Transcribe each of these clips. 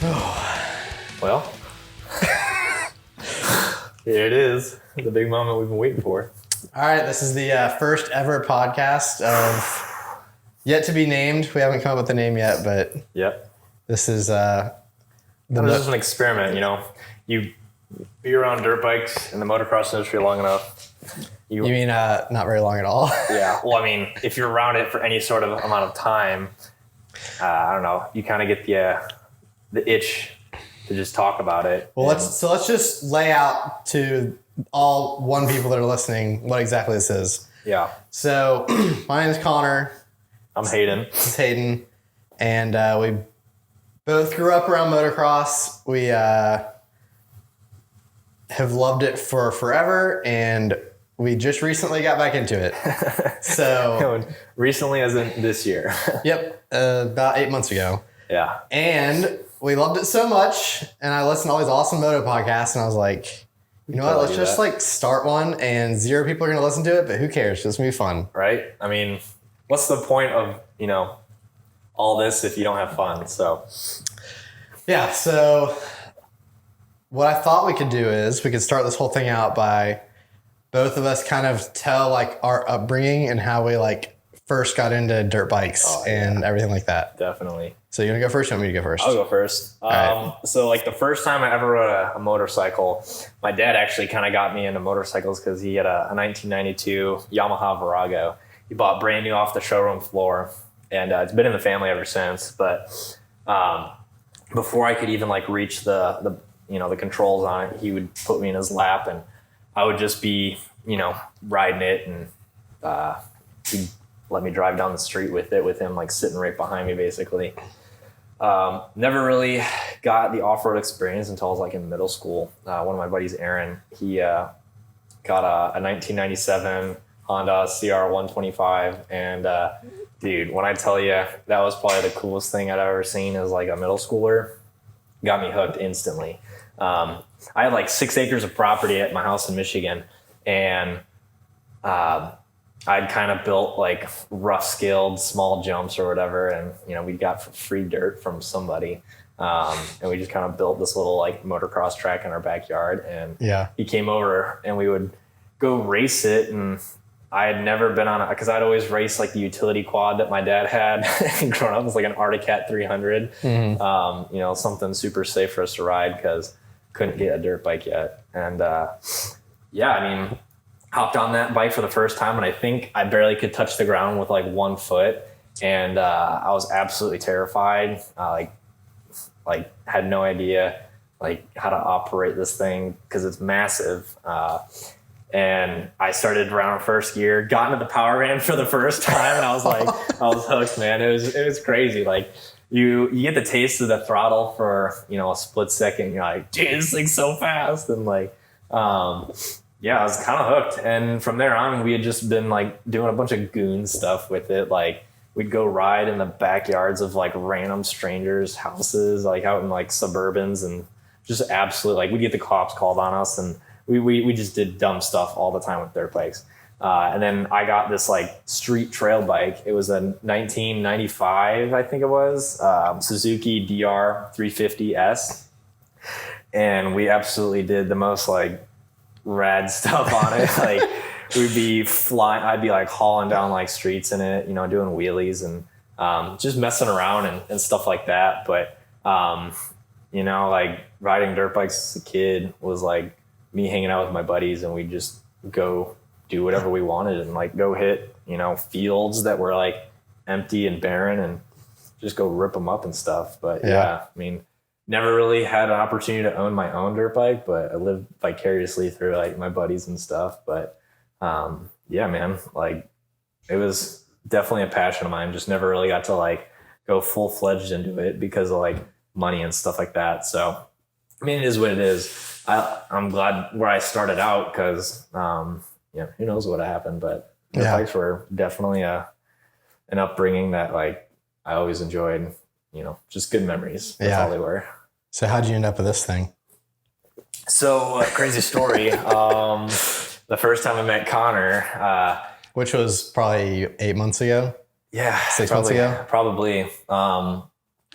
Well, here it is. The big moment we've been waiting for. All right, this is the first ever podcast of yet to be named. We haven't come up with a name yet, but Yep. this is This is an experiment, you know. You be around dirt bikes in the motocross industry long enough. You mean not very long at all? Yeah. Well, I mean, if you're around it for any sort of amount of time, I don't know. You kind of get the itch to just talk about it. Well, let's just lay out to all one people that are listening what exactly this is. Yeah. So my name is Connor. I'm Hayden. This is Hayden, and we both grew up around motocross. We have loved it for forever, and we just recently got back into it. So recently, as in this year. Yep, about 8 months ago. Yeah. And we loved it so much, and I listened to all these awesome moto podcasts, and I was like, you know what, let's just like start one, and 0 people are going to listen to it, but who cares? It's going to be fun. Right? I mean, what's the point of, you know, all this if you don't have fun? So, yeah, so what I thought we could do is we could start this whole thing out by both of us kind of tell like our upbringing and how we like first got into dirt bikes and everything like that. Definitely. So you want to go first or you want me to go first? I'll go first. Right. So like the first time I ever rode a motorcycle, my dad actually kind of got me into motorcycles because he had a 1992 Yamaha Virago. He bought brand new off the showroom floor, and it's been in the family ever since. But before I could even like reach the controls on it, he would put me in his lap, and I would just be, you know, riding it, and he'd let me drive down the street with him like sitting right behind me basically. Never really got the off-road experience until I was like in middle school. One of my buddies, Aaron, he got a 1997 Honda CR125, and dude, when I tell you that was probably the coolest thing I'd ever seen as like a middle schooler, got me hooked instantly. I had like 6 acres of property at my house in Michigan, and I'd kind of built like rough scaled small jumps or whatever. And, you know, we got free dirt from somebody. And we just kind of built this little like motocross track in our backyard. And he came over and we would go race it. And I had never been on it because I'd always race like the utility quad that my dad had growing up. It was like an Articat 300, you know, something super safe for us to ride because couldn't get a dirt bike yet. And yeah, I mean, hopped on that bike for the first time, and I think I barely could touch the ground with like 1 foot, and I was absolutely terrified. Like had no idea like how to operate this thing because it's massive. And I started around first gear, got into the power ramp for the first time, and I was like, I was hooked, man. It was crazy. Like you get the taste of the throttle for, you know, a split second. You're like, dude, this thing's so fast, and like, yeah, I was kind of hooked. And from there on, we had just been like doing a bunch of goon stuff with it. Like we'd go ride in the backyards of like random strangers' houses, like out in like Suburbans, and just absolute, like we'd get the cops called on us, and we just did dumb stuff all the time with dirt bikes. And then I got this like street trail bike. It was a 1995, I think it was, Suzuki DR 350S. And we absolutely did the most like rad stuff on it. Like we'd be flying, I'd be like hauling down like streets in it, you know, doing wheelies and just messing around and stuff like that. But you know, like riding dirt bikes as a kid was like me hanging out with my buddies, and we'd just go do whatever we wanted and like go hit, you know, fields that were like empty and barren and just go rip them up and stuff. But yeah, I mean, never really had an opportunity to own my own dirt bike, but I lived vicariously through like my buddies and stuff. But yeah, man, like it was definitely a passion of mine. Just never really got to like go full fledged into it because of like money and stuff like that. So, I mean, it is what it is. I'm glad where I started out because, yeah, who knows what happened, but dirt bikes were definitely an upbringing that like I always enjoyed, you know, just good memories. That's all they were. So how'd you end up with this thing? So crazy story. The first time I met Connor, which was probably 8 months ago. Yeah. 6 months ago. Probably.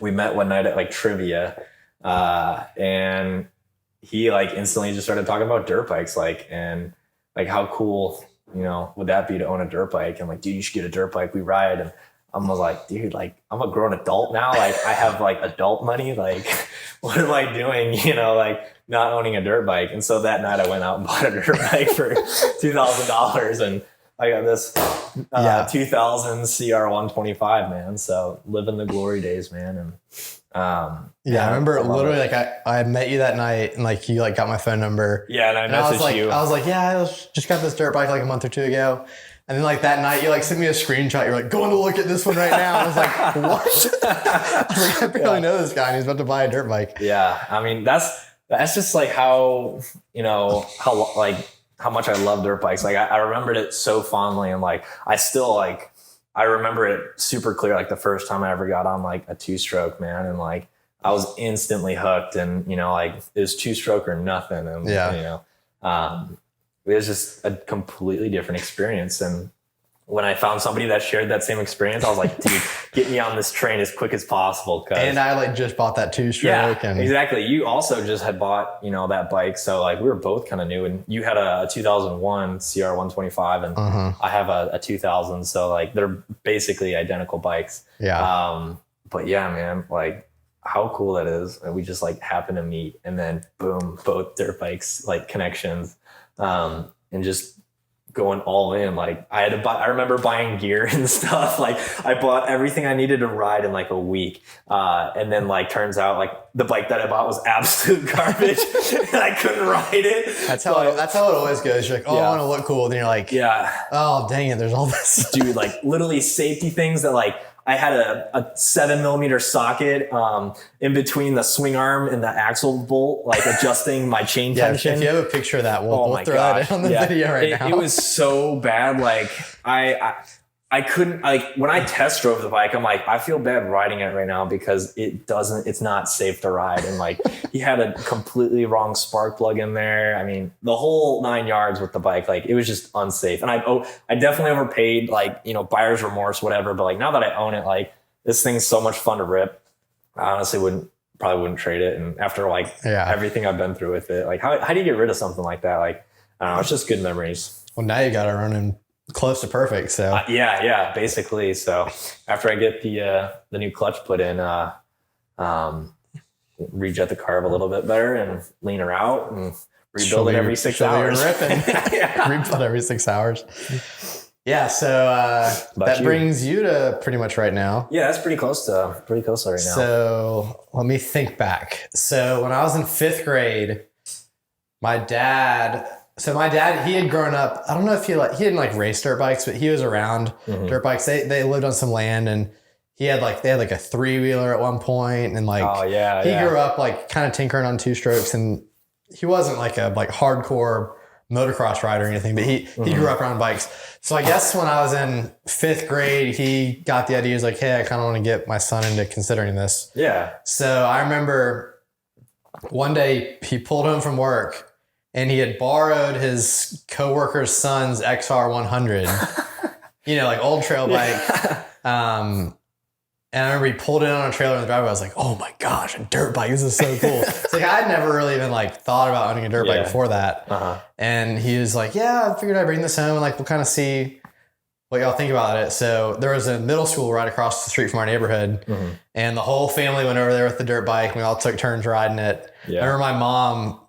We met one night at like trivia. And he like instantly just started talking about dirt bikes, like, and like how cool, you know, would that be to own a dirt bike? I'm like, dude, you should get a dirt bike. We ride. And I was like, dude, like I'm a grown adult now. Like I have like adult money. Like what am I doing? You know, like not owning a dirt bike. And so that night I went out and bought a dirt bike for $2,000 and I got this 2000 CR 125, man. So living the glory days, man. And I remember literally like I met you that night and like you like got my phone number. Yeah, and I messaged you. I was like, yeah, I just got this dirt bike like a month or two ago. And then like that night you like sent me a screenshot. You're like, going to look at this one right now. I was like, what? I was like, I barely know this guy and he's about to buy a dirt bike. Yeah. I mean, that's just like how, you know, how much I love dirt bikes. Like I remembered it so fondly and like, I remember it super clear. Like the first time I ever got on like a 2-stroke, man. And like, I was instantly hooked and, you know, like it was 2-stroke or nothing. And, you know, it was just a completely different experience. And when I found somebody that shared that same experience, I was like, dude, get me on this train as quick as possible. And I like just bought that 2-stroke. Yeah, exactly. You also just had bought, you know, that bike. So like we were both kind of new and you had a 2001 CR 125 and I have a 2000. So like they're basically identical bikes. Yeah. But yeah, man, like how cool that is. And we just like happened to meet and then boom, both dirt bikes, like connections. And just going all in. Like I remember buying gear and stuff. Like I bought everything I needed to ride in like a week. And then like turns out like the bike that I bought was absolute garbage and I couldn't ride it. That's how it always goes. You're like, oh, I want to look cool. Then you're like, oh, dang it. There's all this. Dude, like literally safety things that like, I had a 7mm socket in between the swing arm and the axle bolt, like adjusting my chain tension. If you have a picture of that, we'll throw that in on the video now. It was so bad. Like I couldn't, like when I test drove the bike, I'm like, I feel bad riding it right now because it's not safe to ride. And like he had a completely wrong spark plug in there. I mean, the whole 9 yards with the bike, like it was just unsafe. And I definitely overpaid, like, you know, buyer's remorse, whatever. But like now that I own it, like this thing's so much fun to rip. I honestly probably wouldn't trade it. And after like everything I've been through with it, like how do you get rid of something like that? Like, I don't know, it's just good memories. Well, now you got it running close to perfect. So basically. So after I get the new clutch put in, rejet the carb a little bit better and lean her out and rebuild it every 6 hours. Rebuild every 6 hours. Yeah. So that brings you to pretty much right now. Yeah, that's pretty close to right now. So let me think back. So when I was in 5th grade, my dad, he had grown up, I don't know if he didn't like race dirt bikes, but he was around dirt bikes. They lived on some land and they had like a 3-wheeler at one point and like he grew up like kind of tinkering on 2-strokes and he wasn't like a hardcore motocross rider or anything, but he grew up around bikes. So I guess when I was in 5th grade, he got the idea. He was like, hey, I kind of want to get my son into considering this. Yeah. So I remember one day he pulled home from work and he had borrowed his coworker's son's XR 100, you know, like old trail bike. And I remember he pulled it on a trailer in the driveway. I was like, oh my gosh, a dirt bike. This is so cool. It's like, I'd never really even like thought about owning a dirt bike before that. And he was like, yeah, I figured I'd bring this home and like, we'll kind of see what y'all think about it. So there was a middle school right across the street from our neighborhood and the whole family went over there with the dirt bike. And we all took turns riding it. Yeah. I remember my mom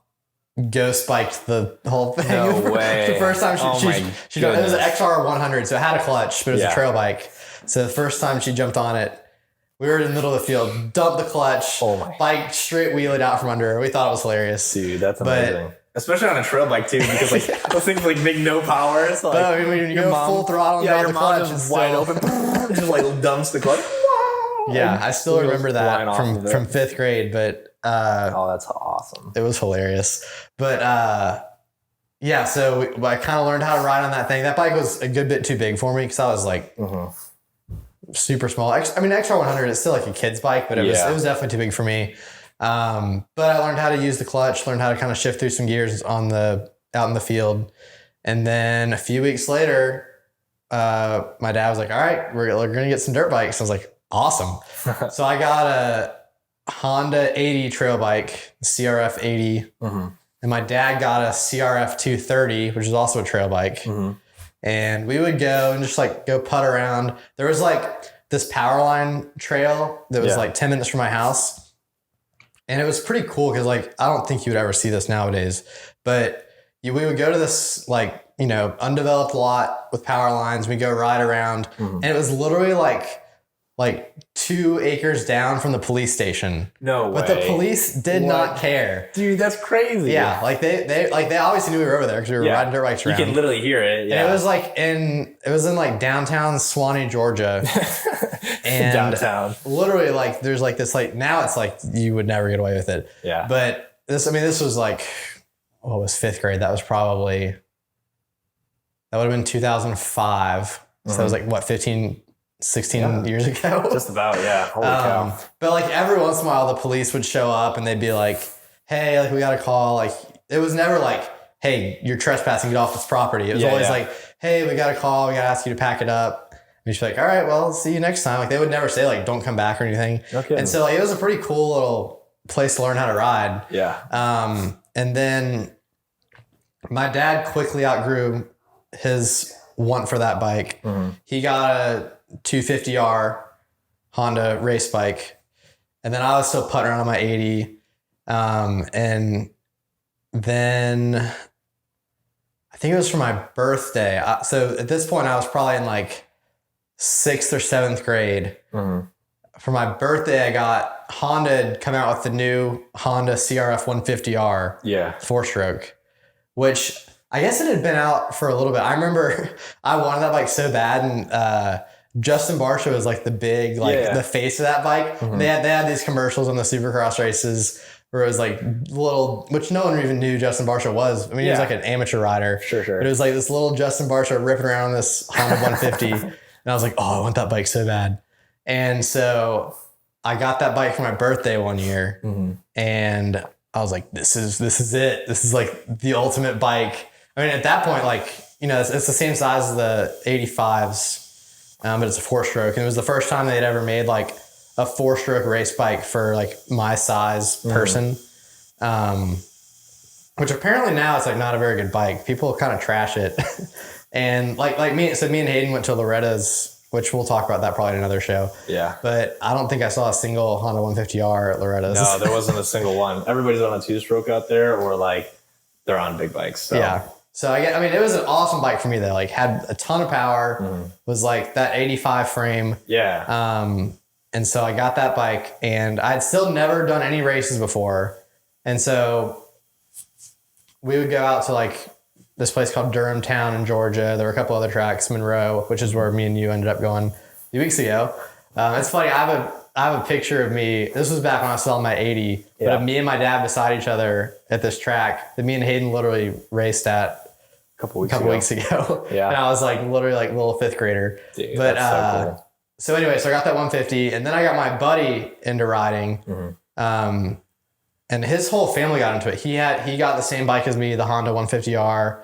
ghost biked the whole thing. No way. The first time she it was an XR 100, so it had a clutch, but it was a trail bike. So the first time she jumped on it, we were in the middle of the field, dumped the clutch, bike straight wheeled out from under her. We thought it was hilarious. Dude, that's amazing. Especially on a trail bike too, because like those things like make no power. It's like I mean, when you go full throttle and your mom is wide open, just like dumps the clutch. Yeah, I still remember that from 5th grade, but that's awesome. It was hilarious. But so I kind of learned how to ride on that thing. That bike was a good bit too big for me because I was like super small. I mean, XR 100 is still like a kid's bike, but it was definitely too big for me. But I learned how to use the clutch, learned how to kind of shift through some gears out in the field. And then a few weeks later, my dad was like, all right, we're going to get some dirt bikes. I was like, awesome. So I got Honda 80 trail bike, CRF 80. Mm-hmm. And my dad got a CRF 230, which is also a trail bike. Mm-hmm. And we would go and just like go putt around. There was like this power line trail that was like 10 minutes from my house. And it was pretty cool because like, I don't think you would ever see this nowadays, but we would go to this like, you know, undeveloped lot with power lines. We go ride around and it was literally like 2 acres down from the police station. No way. But the police did not care. Dude, that's crazy. Yeah. Like they obviously knew we were over there because we were riding dirt bikes around. You can literally hear it. Yeah. And it was in like downtown Suwanee, Georgia. And downtown. Literally like there's like this like now it's like you would never get away with it. Yeah. But this was like what was 5th grade? That would have been 2005. So that was like what 16 years ago. Just about, yeah. Holy cow. But like every once in a while the police would show up and they'd be like, hey, like we got a call. Like it was never like, hey, you're trespassing, get off this property. It was always like, hey, we got a call, we got to ask you to pack it up. And you'd be like, all right, well, see you next time. Like they would never say like, don't come back or anything. Okay. And so like it was a pretty cool little place to learn how to ride. Yeah. And then my dad quickly outgrew his want for that bike. Mm-hmm. He got a 250R Honda race bike. And then I was still putting around on my 80. And then I think it was for my birthday. So at this point I was probably in like 6th or 7th grade. Mm-hmm. For my birthday, I got Honda had come out with the new Honda CRF 150R. Yeah. 4-stroke, which I guess it had been out for a little bit. I remember I wanted that bike so bad, and Justin Barsha was like the big, the face of that bike. Mm-hmm. They had these commercials on the Supercross races where it was like little, which no one even knew Justin Barsha was. I mean, he was like an amateur rider. Sure. But it was like this little Justin Barsha ripping around this Honda 150. And I was like, oh, I want that bike so bad. And so I got that bike for my birthday one year. Mm-hmm. And I was like, this is it. This is like the ultimate bike. I mean, at that point, like, you know, it's the same size as the 85s, but it's a 4-stroke. And it was the first time they'd ever made like a 4-stroke race bike for like my size person. Which apparently now it's like not a very good bike. People kind of trash it. And like me and Hayden went to Loretta's, which we'll talk about that probably in another show. Yeah. But I don't think I saw a single Honda 150R at Loretta's. No, there wasn't a single one. Everybody's on a 2-stroke out there, or like they're on big bikes. So. Yeah. So I mean, it was an awesome bike for me though. Like had a ton of power, was like that 85 frame. Yeah. And so I got that bike, and I'd still never done any races before. And so we would go out to like this place called Durham Town in Georgia. There were a couple other tracks, Monroe, which is where me and you ended up going a few weeks ago. It's funny. I have a picture of me. This was back when I was selling my 80, but of me and my dad beside each other at this track that me and Hayden literally raced at a couple weeks ago. Yeah. And I was like literally like little 5th grader. Dude, but that's so cool. So anyway, so I got that 150, and then I got my buddy into riding. Mm-hmm. And his whole family got into it. He got the same bike as me, the Honda 150R.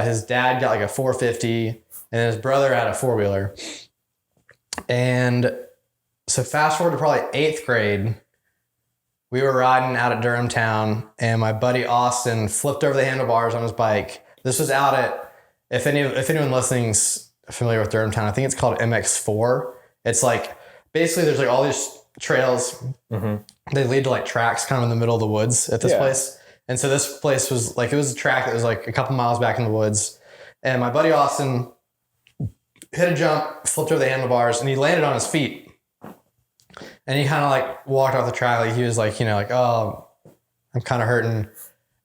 His dad got like a 450, and his brother had a 4-wheeler. And so fast forward to probably 8th grade, we were riding out at Durham Town, and my buddy Austin flipped over the handlebars on his bike. This was out at, if anyone listening's familiar with Durham Town, I think it's called MX4. It's like, basically there's like all these trails. Mm-hmm. They lead to like tracks kind of in the middle of the woods at this place. And so this place was like, it was a track that was like a couple miles back in the woods. And my buddy Austin hit a jump, flipped over the handlebars, and he landed on his feet. And he kind of like walked off the track. Like he was like, you know, like, oh, I'm kind of hurting.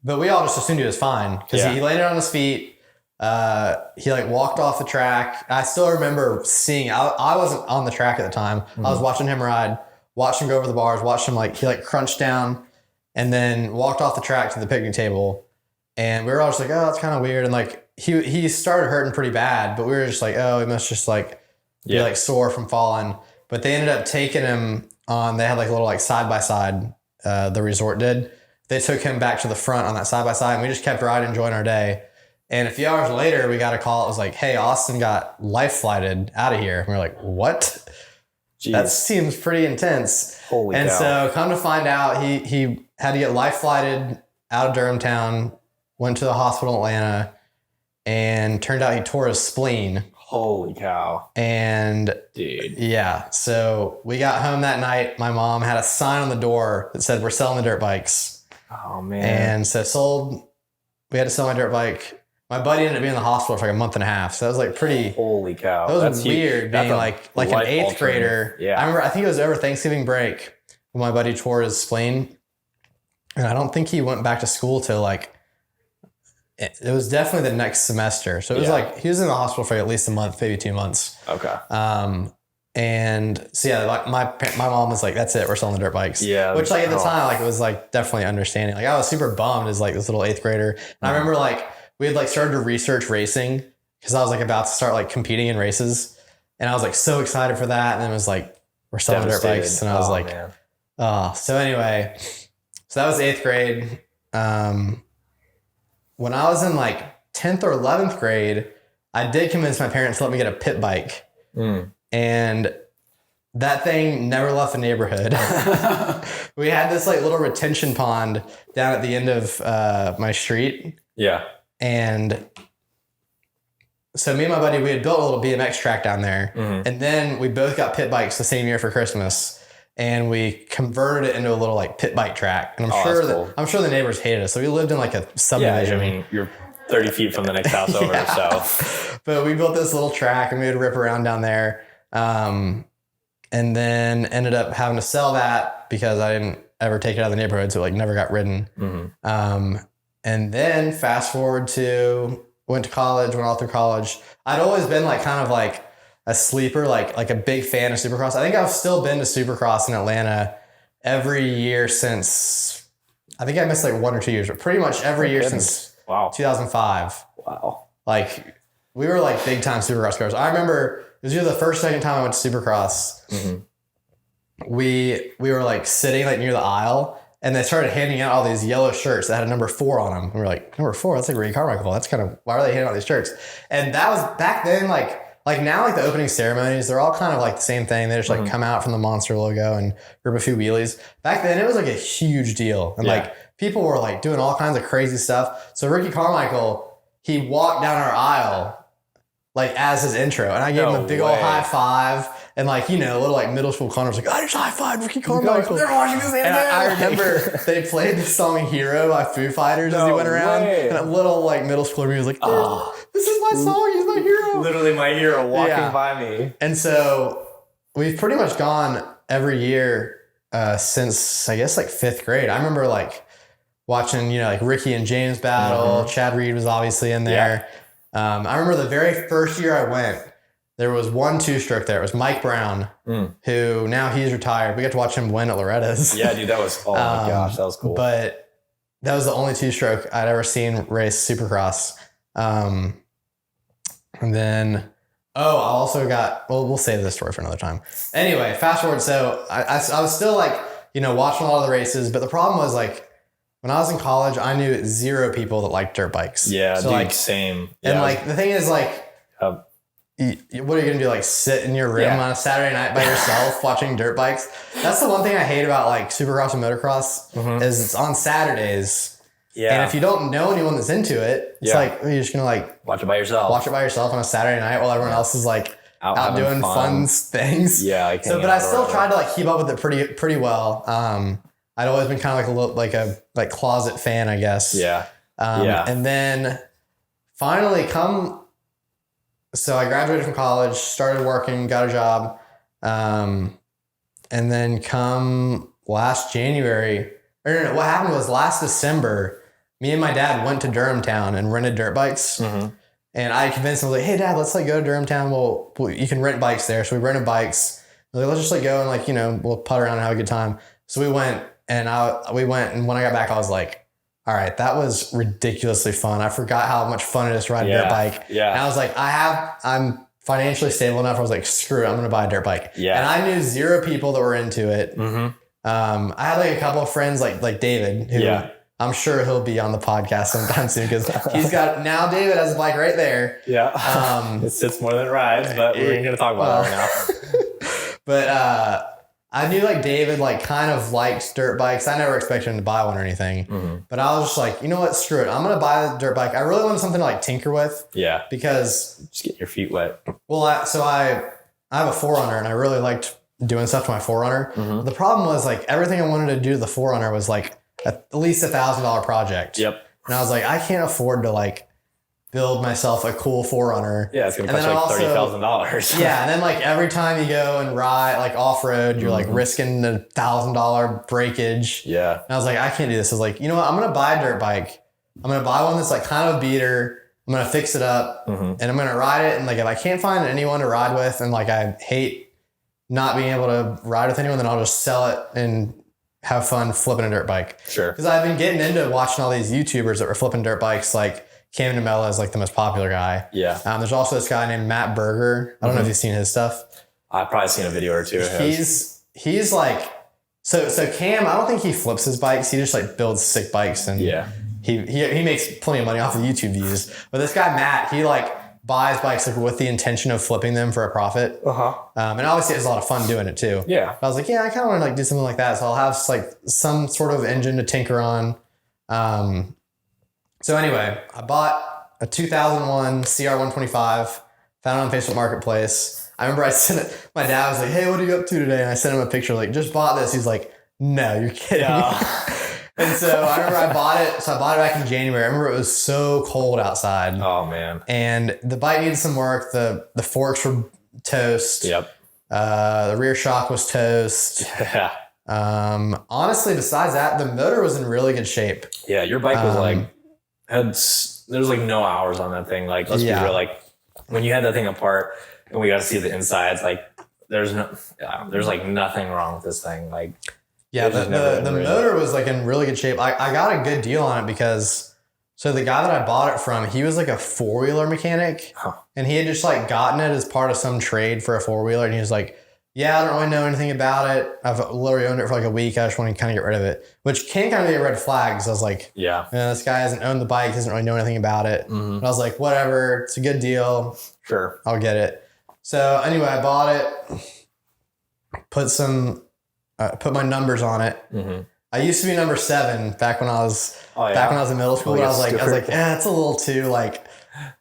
But we all just assumed he was fine because he landed on his feet. He like walked off the track. I still remember seeing, I wasn't on the track at the time. Mm-hmm. I was watching him ride, watched him go over the bars, watched him like, he like crunched down and then walked off the track to the picnic table. And we were all just like, oh, that's kind of weird. And like, he started hurting pretty bad, but we were just like, oh, he must just like be like sore from falling. But they ended up taking him on, they had like a little like side-by-side, the resort did. They took him back to the front on that side-by-side, and we just kept riding, enjoying our day. And a few hours later, we got a call. It was like, hey, Austin got life flighted out of here. And we were like, what? That seems pretty intense. Holy and cow. so come to find out, he had to get life flighted out of Durham town, went to the hospital in Atlanta, and turned out he tore his spleen. Holy cow. And dude. Yeah. So we got home that night. My mom had a sign on the door that said, "We're selling the dirt bikes." Oh man. And so we had to sell my dirt bike. My buddy ended up being in the hospital for like a month and a half. So that was like pretty. Holy cow. That was weird being like an 8th grader. Yeah. I think it was over Thanksgiving break when my buddy tore his spleen. And I don't think he went back to school till like, it was definitely the next semester. So it was like, he was in the hospital for at least a month, maybe 2 months. Okay. And so yeah, like my mom was like, "That's it, we're selling the dirt bikes." Yeah. Which like at the time, like it was like definitely understanding. Like I was super bummed as like this little 8th grader. And I remember like we had like started to research racing because I was like about to start like competing in races. And I was like so excited for that. And then it was like, we're selling dirt bikes. And I was like, man. Oh, so anyway, so that was 8th grade. When I was in like 10th or 11th grade, I did convince my parents to let me get a pit bike. And that thing never left the neighborhood. We had this like little retention pond down at the end of my street. Yeah. And so me and my buddy, we had built a little BMX track down there. And then we both got pit bikes the same year for Christmas. And we converted it into a little like pit bike track. And I'm sure the neighbors hated us. So we lived in like a subdivision. Yeah, I mean, you're 30 feet from the next house over. So, but we built this little track and we would rip around down there. And then ended up having to sell that because I didn't ever take it out of the neighborhood. So it like never got ridden. And then fast forward to went to college, went all through college. I'd always been like kind of like a sleeper, like a big fan of Supercross. I think I've still been to Supercross in Atlanta every year since, I think I missed like 1 or 2 years, but pretty much every year since 2005. Wow. Like we were like big time Supercross cars. I remember it was either the first, second time I went to Supercross. We were like sitting like near the aisle and they started handing out all these yellow shirts that had a number 4 on them. And we're like, number 4, that's like Ricky Carmichael. That's kind of, why are they handing out these shirts? And that was back then, like now, like the opening ceremonies, they're all kind of like the same thing. They just like come out from the Monster logo and rip a few wheelies. Back then, it was like a huge deal. And like people were like doing all kinds of crazy stuff. So Ricky Carmichael, he walked down our aisle like as his intro. And I gave him a big old high five. And like, you know, little like middle school Connors like, I just high five Ricky Carmichael. They're watching this and I remember they played the song Hero by Foo Fighters as he went around. And a little like middle schooler was like, this is my song, he's my hero. Literally my hero walking by me. And so we've pretty much gone every year since I guess like 5th grade. I remember like watching, you know, like Ricky and James battle. Chad Reed was obviously in there. I remember the very first year I went, there was one 2-stroke there. It was Mike Brown, who now he's retired. We got to watch him win at Loretta's. Yeah, dude, that was, oh my gosh, that was cool. But that was the only 2-stroke I'd ever seen race Supercross. And then, I also got, well, we'll save this story for another time. Anyway, fast forward. So I was still like, you know, watching a lot of the races, but the problem was like, when I was in college, I knew 0 people that liked dirt bikes. Yeah, so dude, like, same. And like, the thing is like, what are you going to do? Like sit in your room on a Saturday night by yourself watching dirt bikes? That's the one thing I hate about like Supercross and Motocross is it's on Saturdays. Yeah. And if you don't know anyone that's into it, it's like, you're just going to like watch it by yourself. Watch it by yourself on a Saturday night while everyone else is like out doing fun things. Yeah. But I still tried to like keep up with it pretty well. I'd always been kind of like a closet fan, I guess. Yeah. And then finally so I graduated from college, started working, got a job. And then come last January, what happened was last December, me and my dad went to Durham town and rented dirt bikes. And I convinced him, like, hey dad, let's like go to Durham town. Well, you can rent bikes there. So we rented bikes. Like, let's just like go and like, you know, we'll putt around and have a good time. So we went and when I got back, I was like, all right, that was ridiculously fun. I forgot how much fun it is to ride a dirt bike. Yeah. And I was like, I'm financially stable enough. I was like, screw it, I'm going to buy a dirt bike. Yeah. And I knew 0 people that were into it. I had like a couple of friends like David, who I'm sure he'll be on the podcast sometime soon because David has a bike right there. Yeah. It sits more than it rides, but we're going to talk about that right now. But I knew like David like kind of liked dirt bikes. I never expected him to buy one or anything. But I was just like, you know what? Screw it. I'm going to buy a dirt bike. I really wanted something to like tinker with. Yeah. Because just get your feet wet. Well, I have a 4Runner and I really liked doing stuff to my 4Runner. The problem was like everything I wanted to do to the 4Runner was like at least $1,000 project. Yep. And I was like, I can't afford to like build myself a cool 4Runner. Yeah, it's going to cost you like $30,000. Yeah, and then like every time you go and ride like off-road, you're like risking the $1,000 breakage. Yeah. And I was like, I can't do this. I was like, you know what? I'm going to buy a dirt bike. I'm going to buy one that's like kind of a beater. I'm going to fix it up and I'm going to ride it. And like, if I can't find anyone to ride with and like, I hate not being able to ride with anyone, then I'll just sell it and have fun flipping a dirt bike. Sure. Because I've been getting into watching all these YouTubers that were flipping dirt bikes. Like Cam Namella is like the most popular guy. Yeah. There's also this guy named Matt Berger. I don't know if you've seen his stuff. I've probably seen a video or two of his. He's like, so Cam, I don't think he flips his bikes. He just like builds sick bikes and he makes plenty of money off of YouTube views. But this guy, Matt, he like buys bikes like with the intention of flipping them for a profit. And obviously has a lot of fun doing it too. Yeah. But I was like, yeah, I kind of want to like do something like that. So I'll have like some sort of engine to tinker on. So anyway, I bought a 2001 CR125, found it on Facebook Marketplace. I remember I sent it, my dad was like, hey, what are you up to today? And I sent him a picture like, just bought this. He's like, no, you're kidding. And so I remember I bought it. So I bought it back in January. I remember it was so cold outside. Oh man. And the bike needed some work. The forks were toast. Yep. The rear shock was toast. Yeah. Honestly, besides that, the motor was in really good shape. Yeah. Your bike was like, there's like no hours on that thing. Like, let's be real. Like when you had that thing apart and we got to see the insides, like there's like nothing wrong with this thing. Like, yeah, the motor was like in really good shape. I got a good deal on it because so the guy that I bought it from, he was like a 4-wheeler mechanic and he had just like gotten it as part of some trade for a 4-wheeler. And he was like, yeah, I don't really know anything about it. I've literally owned it for like a week. I just want to kind of get rid of it, which can kind of be a red flag. Because I was like, yeah, this guy hasn't owned the bike, doesn't really know anything about it. And I was like, whatever, it's a good deal. Sure. I'll get it. So anyway, I bought it, put my numbers on it. I used to be number 7 back when I was when I was in middle school. But I was like, yeah, it's a little too like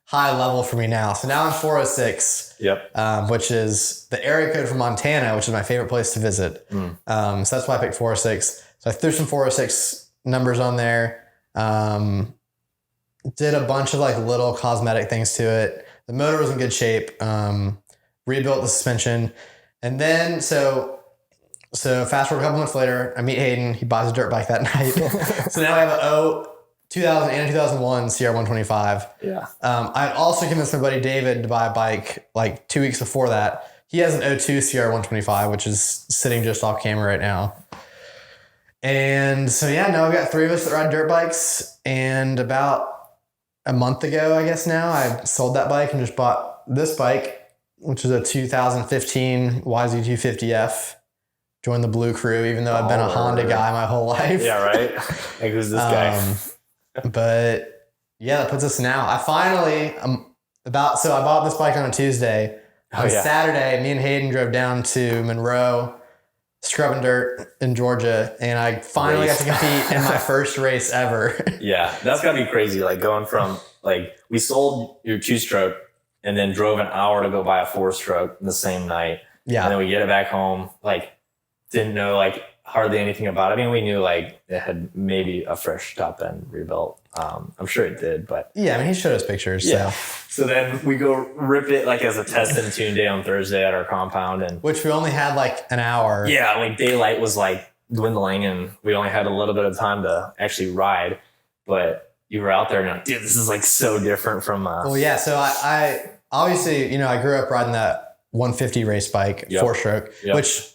high level for me now. So now I'm 406. Yep. Which is the area code for Montana, which is my favorite place to visit. So that's why I picked 406. So I threw some 406 numbers on there. Did a bunch of like little cosmetic things to it. The motor was in good shape. Rebuilt the suspension, and then so fast forward a couple months later, I meet Hayden. He buys a dirt bike that night. So now I have a 2000 and 2001 CR125. Yeah. I had also convinced my buddy David to buy a bike like 2 weeks before that. He has an 02 CR125, which is sitting just off camera right now. And so yeah, now I've got 3 of us that ride dirt bikes. And about a month ago, I guess now, I sold that bike and just bought this bike, which is a 2015 YZ250F. Joined the Blue Crew, even though I've been a Honda guy my whole life. Yeah, right. Like, who's this guy? But yeah, that puts us now. I finally I bought this bike on a Tuesday. On Saturday, me and Hayden drove down to Monroe, scrubbing dirt in Georgia, and I finally got to compete in my first race ever. Yeah, that's gotta be crazy. Like going from like we sold your 2-stroke and then drove an hour to go buy a 4-stroke the same night. Yeah, and then we get it back home. Like didn't know like hardly anything about it. I mean, we knew like it had maybe a fresh top end rebuilt. I'm sure it did, but yeah, I mean, he showed us pictures. Yeah. So then we go rip it like as a test and tune day on Thursday at our compound, and which we only had like an hour. Yeah, like daylight was like dwindling, and we only had a little bit of time to actually ride. But you were out there and you're like, dude, this is like so different from. Well, yeah. So I obviously, I grew up riding that 150 race bike, 4-stroke, which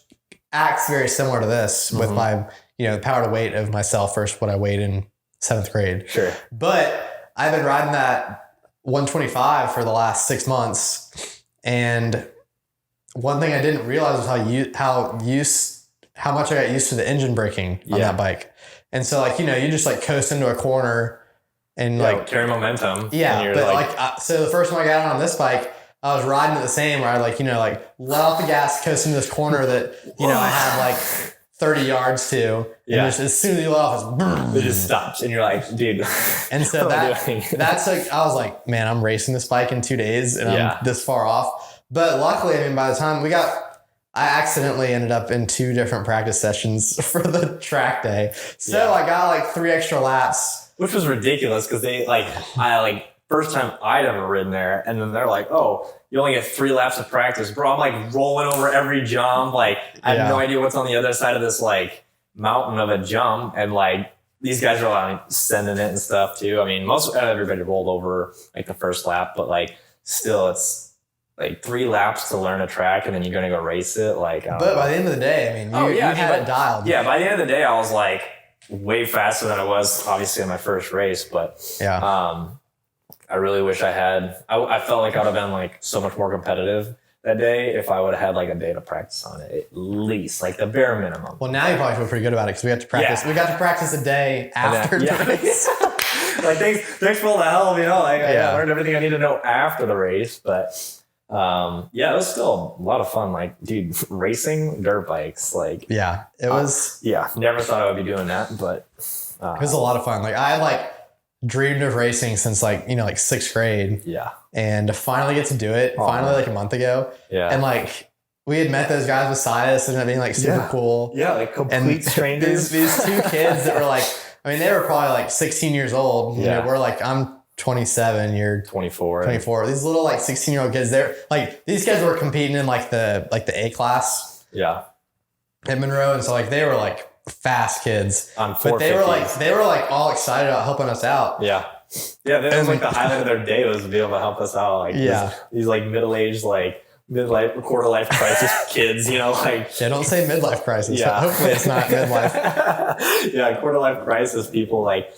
acts very similar to this with my, the power to weight of myself versus what I weighed in 7th grade. Sure. But I've been riding that 125 for the last 6 months. And one thing I didn't realize was how much I got used to the engine braking on that bike. And so like, you just like coast into a corner and like carry momentum. Yeah. But so the first time I got on this bike, I was riding at the same where I like, let off the gas, coast into this corner that, I had like 30 yards to. And just, as soon as you let off, it just stops. And you're like, dude. And so that's like, I was like, man, I'm racing this bike in 2 days and I'm this far off. But luckily, by the time I accidentally ended up in 2 different practice sessions for the track day. So I got like 3 extra laps. Which was ridiculous because first time I'd ever ridden there. And then they're like, oh, you only get 3 laps of practice. Bro, I'm like rolling over every jump. Like, I have no idea what's on the other side of this like mountain of a jump. And like, these guys are like sending it and stuff too. I mean, everybody rolled over like the first lap, but like still it's like 3 laps to learn a track and then you're going to go race it. Like, but by the end of the day, I mean, you had it dialed. Yeah. By the end of the day, I was like way faster than I was obviously in my first race, but I really wish I had, I felt like I would have been like so much more competitive that day if I would have had like a day to practice on it, at least like the bare minimum. Well, now you probably feel pretty good about it because we got to practice. We got to practice a day after the race. Like thanks for all the help, I learned everything I need to know after the race, but it was still a lot of fun. Like, dude, racing dirt bikes, like, it was, never thought I would be doing that, but it was a lot of fun. Like, I dreamed of racing since like 6th grade. Yeah. And to finally get to do it, like a month ago. Yeah. And like, we had met those guys beside us and it being like super cool. Yeah, like complete strangers. These 2 kids that were like, they were probably like 16 years old. We're like, I'm 27, you're 24. These little like 16-year-old kids, they're like, these guys were competing in like the A class. Yeah. At Monroe. And so like, they were like fast kids. But they were like all excited about helping us out. Yeah. Yeah. That was like the highlight of their day was to be able to help us out. Like these like middle-aged, like midlife, quarter life crisis kids, like. Yeah, don't say midlife crisis. Yeah. Hopefully it's not midlife. Yeah. Quarter life crisis people like.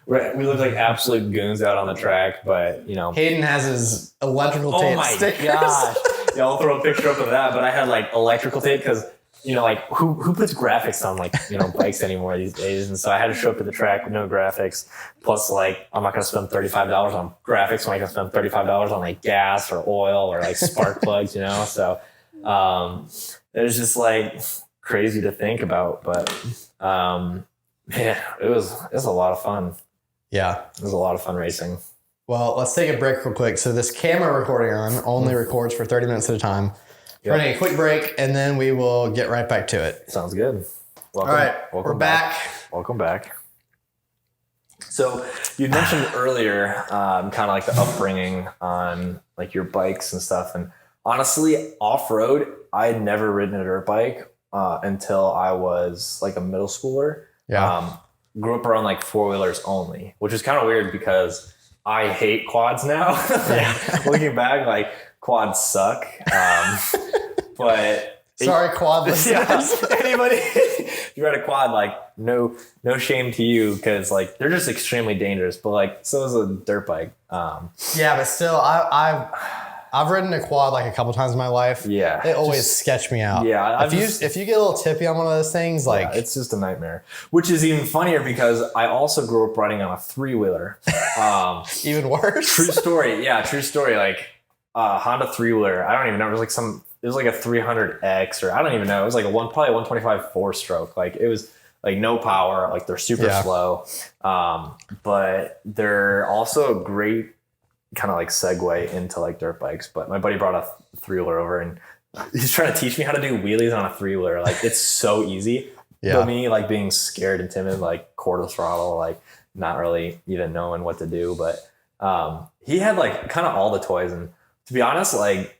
We look like absolute goons out on the track, but Hayden has his electrical tape stickers. Oh my gosh! Yeah, I'll throw a picture up of that. But I had like electrical tape because like who puts graphics on like bikes anymore these days? And so I had to show up to the track with no graphics. Plus, like I'm not gonna spend $35 on graphics when I can spend $35 on like gas or oil or like spark plugs. So it was just like crazy to think about, but it was a lot of fun. Yeah. It was a lot of fun racing. Well, let's take a break real quick. So this camera recording only records for 30 minutes at a time. Yep. We're going to take a quick break and then we will get right back to it. Sounds good. Welcome. All right. We're back. Welcome back. So you mentioned earlier kind of like the upbringing on like your bikes and stuff. And honestly, off-road, I had never ridden a dirt bike until I was like a middle schooler. Yeah. Grew up around like 4-wheelers only, which is kind of weird because I hate quads now. Looking back, like quads suck. But sorry, quad listeners. Anybody, if you ride a quad, like no shame to you because like they're just extremely dangerous. But like so is a dirt bike. Yeah, but still, I've ridden a quad like a couple times in my life. Yeah. They always sketch me out. Yeah. If you get a little tippy on one of those things, like it's just a nightmare. Which is even funnier because I also grew up riding on a 3-wheeler. Even worse. True story. Yeah, true story. Like Honda 3-wheeler. I don't even know. It was like a 300X or I don't even know. It was like probably a 125 4-stroke. Like it was like no power. Like they're super slow. But they're also a great kind of like segue into like dirt bikes. But my buddy brought a 3-wheeler over and he's trying to teach me how to do wheelies on a 3-wheeler. Like it's so easy. But me like being scared and timid, like quarter throttle, like not really even knowing what to do. But he had like kind of all the toys. And to be honest, like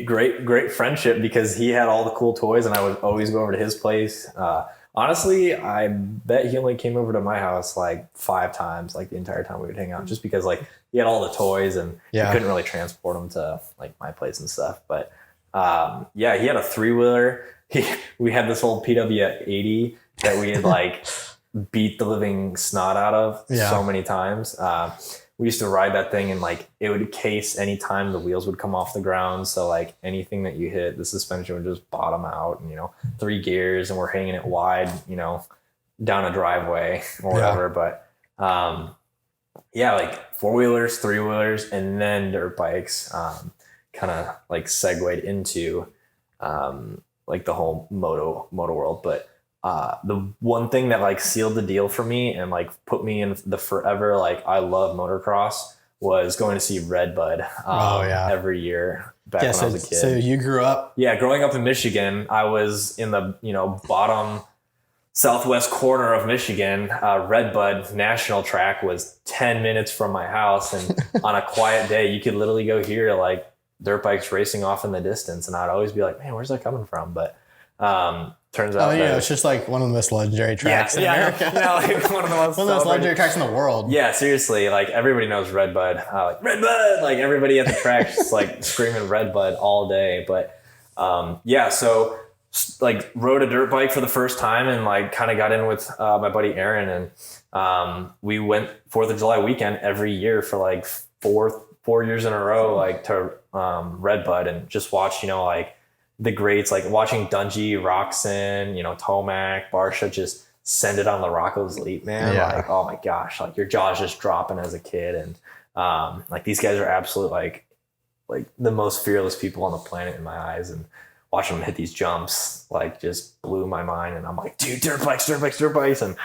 great friendship because he had all the cool toys and I would always go over to his place. Honestly, I bet he only came over to my house like 5 times, like the entire time we would hang out, just because like he had all the toys and he couldn't really transport them to like my place and stuff. But he had a 3-wheeler. We had this old PW80 that we had like beat the living snot out of so many times. We used to ride that thing and like it would case anytime the wheels would come off the ground. So like anything that you hit, the suspension would just bottom out and, 3 gears and we're hanging it wide, down a driveway or whatever. But Yeah, like 4-wheelers, 3-wheelers, and then dirt bikes. Kind of like segued into like the whole moto world. But the one thing that like sealed the deal for me and like put me in the forever like I love motocross was going to see Redbud every year back when I was a kid. So you grew up? Yeah, growing up in Michigan, I was in the bottom southwest corner of Michigan. Redbud National Track was 10 minutes from my house, and on a quiet day, you could literally go hear like dirt bikes racing off in the distance, and I'd always be like, "Man, where's that coming from?" But turns out, it's just like one of the most legendary tracks in America. Yeah, like one of the most legendary tracks in the world. Yeah, seriously, like everybody knows Redbud. Like Redbud, like everybody at the track just like screaming Redbud all day. But so like rode a dirt bike for the first time and like kind of got in with my buddy Aaron, and we went 4th of July weekend every year for like four years in a row, like to Redbud, and just watch like the greats, like watching Dungey, Roxon, Tomac, Barsha just send it on the Rocco's Leap, man. Yeah. Like, oh my gosh, like your jaw's just dropping as a kid. And like these guys are absolute like the most fearless people on the planet in my eyes. And watching them hit these jumps like just blew my mind. And I'm like, dude, dirt bikes. And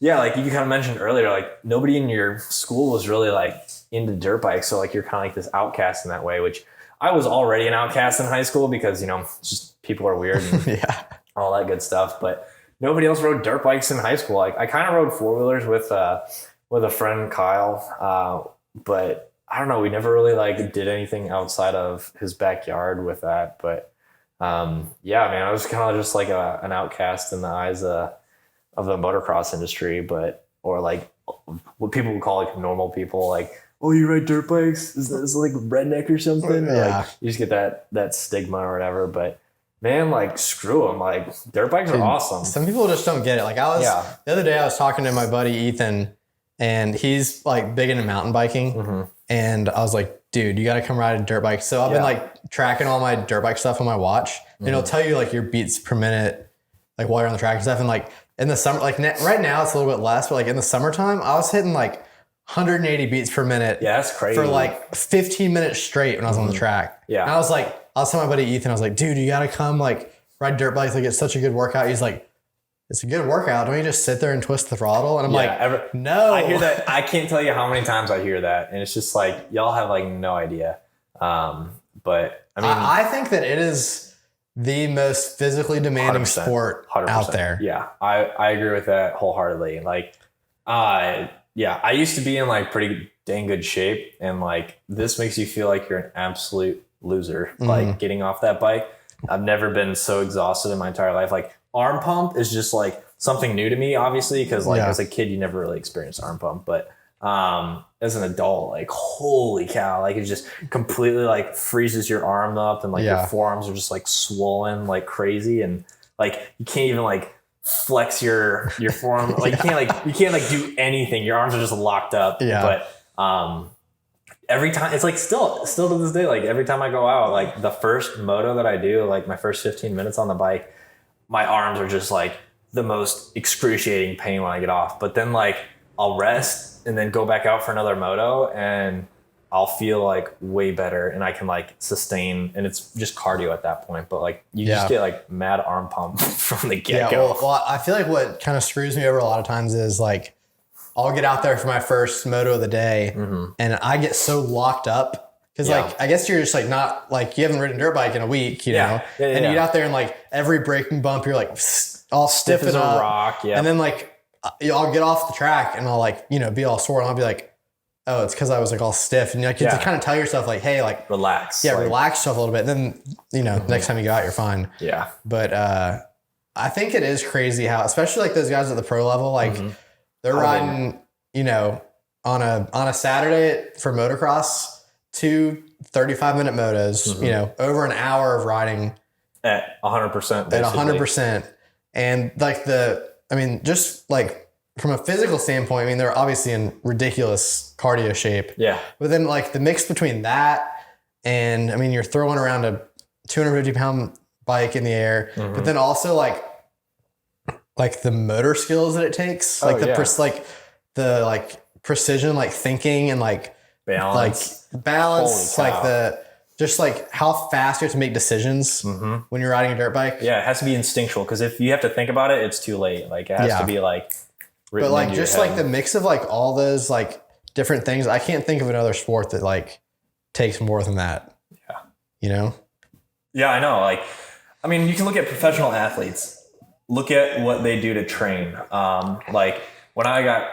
yeah, like you kind of mentioned earlier, like nobody in your school was really like into dirt bikes. So like you're kind of like this outcast in that way, which I was already an outcast in high school because, it's just people are weird and all that good stuff. But nobody else rode dirt bikes in high school. Like I kind of rode 4-wheelers with a friend, Kyle. But I don't know. We never really like did anything outside of his backyard with that. But yeah, man, I was kind of just like an outcast in the eyes of the motocross industry, or like what people would call like normal people, like, oh, you ride dirt bikes? Is this like redneck or something? Or like you just get that stigma or whatever. But man, like screw them. Like dirt bikes are awesome. Some people just don't get it. Like the other day I was talking to my buddy Ethan, and he's like big into mountain biking. And I was like, dude, you got to come ride a dirt bike. So I've been like tracking all my dirt bike stuff on my watch, and it'll tell you like your beats per minute, like while you're on the track and stuff. And like in the summer, like right now it's a little bit less, but like in the summertime, I was hitting like 180 beats per minute. Yeah, that's crazy. For like 15 minutes straight when I was on the track. Yeah. And I was telling my buddy Ethan, I was like, dude, you got to come like ride dirt bikes. Like it's such a good workout. He's like, it's a good workout. Don't you just sit there and twist the throttle? And I'm no. I hear that. I can't tell you how many times I hear that. And it's just like, y'all have like no idea. But I mean, I think that it is the most physically demanding sport 100%. Out there. Yeah. I agree with that wholeheartedly. Like, yeah, I used to be in like pretty dang good shape. And like, this makes you feel like you're an absolute loser. Like getting off that bike. I've never been so exhausted in my entire life. Like, arm pump is just like something new to me, obviously, because like as a kid you never really experienced arm pump, but as an adult, like holy cow, like it just completely like freezes your arm up, and like your forearms are just like swollen like crazy, and like you can't even like flex your forearm, like you can't like do anything. Your arms are just locked up. But every time it's like still to this day, like every time I go out, like the first moto that I do, like my first 15 minutes on the bike, my arms are just like the most excruciating pain when I get off. But then like I'll rest and then go back out for another moto, and I'll feel like way better, and I can like sustain, and it's just cardio at that point. But like you just get like mad arm pump from the get-go. Well, I feel like what kind of screws me over a lot of times is like I'll get out there for my first moto of the day, and I get so locked up. Because like, I guess you're just like not like, you haven't ridden a dirt bike in a week, you know? And you get out there and like every braking bump, you're like all stiff as a rock. And then like, I'll get off the track and I'll like, be all sore, and I'll be like, oh, it's because I was like all stiff. And like, you have to kind of tell yourself like, hey, like relax. Yeah, like, relax yourself a little bit. And then, next time you go out, you're fine. Yeah. But I think it is crazy how, especially like those guys at the pro level, like they're riding, on a Saturday for motocross, 2 35-minute motos, over an hour of riding at 100%. At 100%. And like just like from a physical standpoint, I mean, they're obviously in ridiculous cardio shape. Yeah. But then like the mix between that and, I mean, you're throwing around a 250-pound bike in the air, but then also like the motor skills that it takes, like the precision, like thinking and like balance, like just like how fast you have to make decisions when you're riding a dirt bike. Yeah, it has to be instinctual because if you have to think about it, it's too late. Like it has to be like written but like into just your head. like the mix of like all those like different things. I can't think of another sport that like takes more than that. Yeah. You know? Yeah, I know. Like, I mean, you can look at professional athletes. Look at what they do to train. Like when I got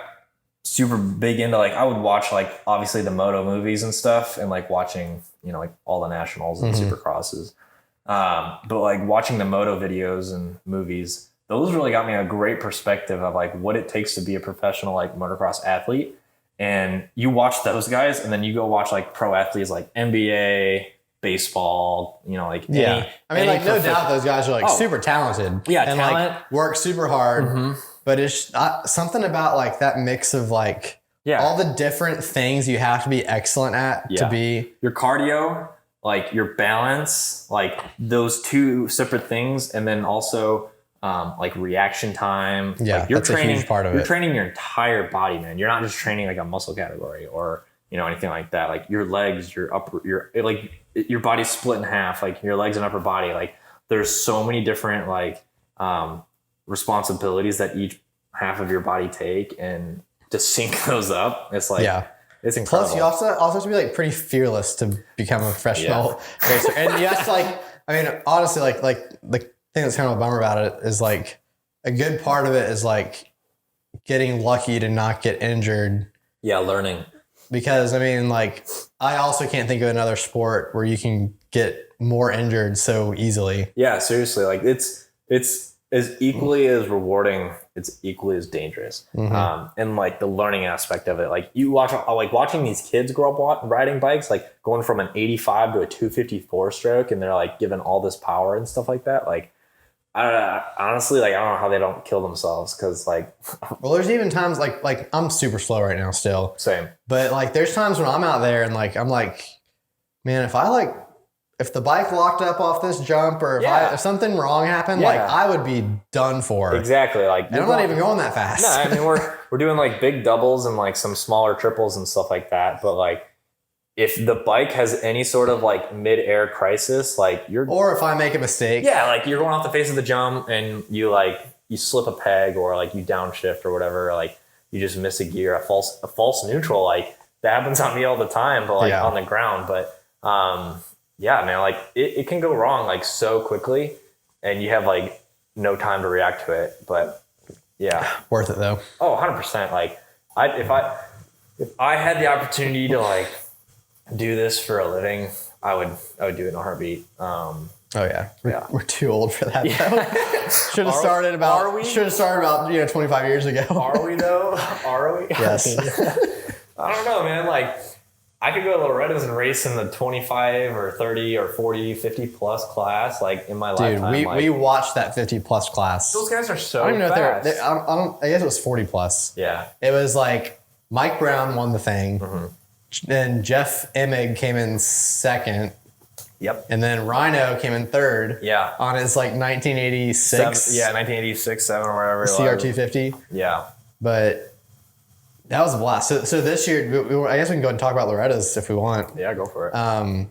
super big into like, I would watch like obviously the Moto movies and stuff and like watching, you know, like all the nationals and supercrosses. But like watching the Moto videos and movies, those really got me a great perspective of like what it takes to be a professional like motocross athlete. And you watch those guys and then you go watch like pro athletes like NBA, baseball, you know, like I mean, like no doubt those guys are like super talented. Yeah, and talent. like work super hard. But it's something about like that mix of like all the different things you have to be excellent at to be your cardio, like your balance, like those two separate things, and then also like reaction time. Yeah, like you're that's training, a huge part of you're it. training your entire body, man. You're not just training like a muscle category or you know anything like that. Like your legs, your upper, your body's split in half. Like your legs and upper body. Like there's so many different like responsibilities that each half of your body take, and to sync those up, it's like it's incredible. Plus, you also have to be like pretty fearless to become a professional racer, and you have to like. I mean, honestly, like the thing that's kind of a bummer about it is like a good part of it is like getting lucky to not get injured. Yeah, learning. Because I mean, like I also can't think of another sport where you can get more injured so easily. Yeah, seriously, like it's as equally as rewarding, it's equally as dangerous. And like the learning aspect of it, like you watch, like watching these kids grow up riding bikes, like going from an 85 to a 254 stroke, and they're like given all this power and stuff like that. Like, honestly, like I don't know how they don't kill themselves because like. Well, there's even times like I'm super slow right now still. Same. But like there's times when I'm out there and like I'm like, man, if the bike locked up off this jump or if something wrong happened, like I would be done for. Exactly. Like and I'm not even going that fast. No, I mean we're doing like big doubles and like some smaller triples and stuff like that. But like if the bike has any sort of like mid-air crisis, like or if I make a mistake. Yeah, like you're going off the face of the jump and you slip a peg or like you downshift or whatever, or like you just miss a gear, a false neutral, like that happens on me all the time, but like on the ground. But yeah, man, like it can go wrong like so quickly and you have like no time to react to it. But yeah. Worth it though. Oh, 100%. Like if I had the opportunity to like do this for a living, I would do it in a heartbeat. We're too old for that though. Should have started about 25 years ago. Are we though? Are we? Yes. I don't know, man. Like I could go to Loretta's and race in the 25 or 30 or 40, 50 plus class, like in my lifetime. Dude, we watched that 50 plus class. Those guys are so I don't even know fast. if I guess it was 40 plus. Yeah. It was like Mike Brown won the thing. Then Jeff Emig came in second. Yep. And then Rhino came in third. Yeah. On his like 1986. 1986, 7 or whatever. CR250. Yeah. But that was a blast. So this year, I guess we can go and talk about Loretta's if we want. Yeah, go for it.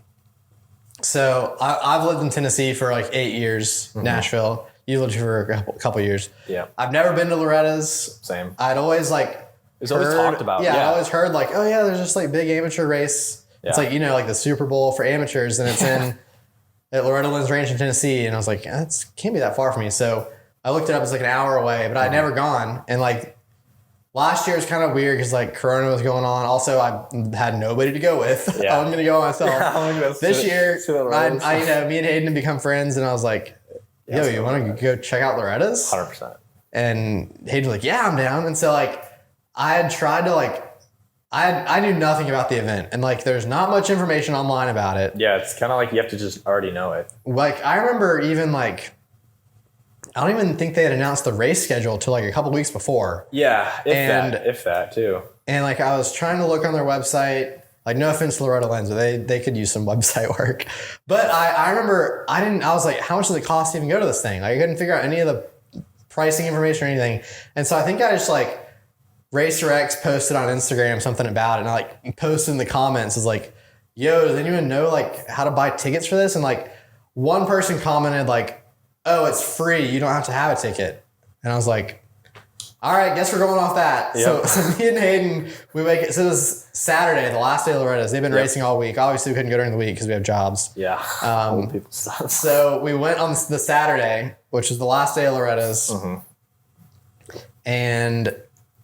So I've lived in Tennessee for like 8 years, Nashville. You lived here for a couple years. Yeah. I've never been to Loretta's. Same. I'd always like. It's always talked about. Yeah, I always heard like, oh yeah, there's just like big amateur race. Yeah. It's like, you know, like the Super Bowl for amateurs, and it's in at Loretta Lynn's Ranch in Tennessee. And I was like, that can't be that far from me. So I looked it up. It's like an hour away, but I'd never gone. And like last year was kind of weird because like Corona was going on. Also, I had nobody to go with. Yeah. I wasn't going to go myself. This year, I you know, me and Hayden had become friends, and I was like, yo, you want to go check out Loretta's? 100%. And Hayden was like, yeah, I'm down. And so like I had tried to like, I knew nothing about the event, and like there's not much information online about it. Yeah, it's kind of like you have to just already know it. Like I remember even like, I don't even think they had announced the race schedule till like a couple weeks before. Yeah, if that too. And like I was trying to look on their website. Like no offense to Loretta Lynn's, they could use some website work. But I remember I was like, how much does it cost to even go to this thing? Like I couldn't figure out any of the pricing information or anything. And so I think I just like Racer X posted on Instagram something about it, and I like posted in the comments is like, yo, does anyone know like how to buy tickets for this? And like one person commented like, oh, it's free. You don't have to have a ticket. And I was like, all right, guess we're going off that. Yep. So me and Hayden, we make it. So it was Saturday, the last day of Loretta's. They've been racing all week. Obviously, we couldn't go during the week because we have jobs. Yeah. Old people stuff. So we went on the Saturday, which is the last day of Loretta's. And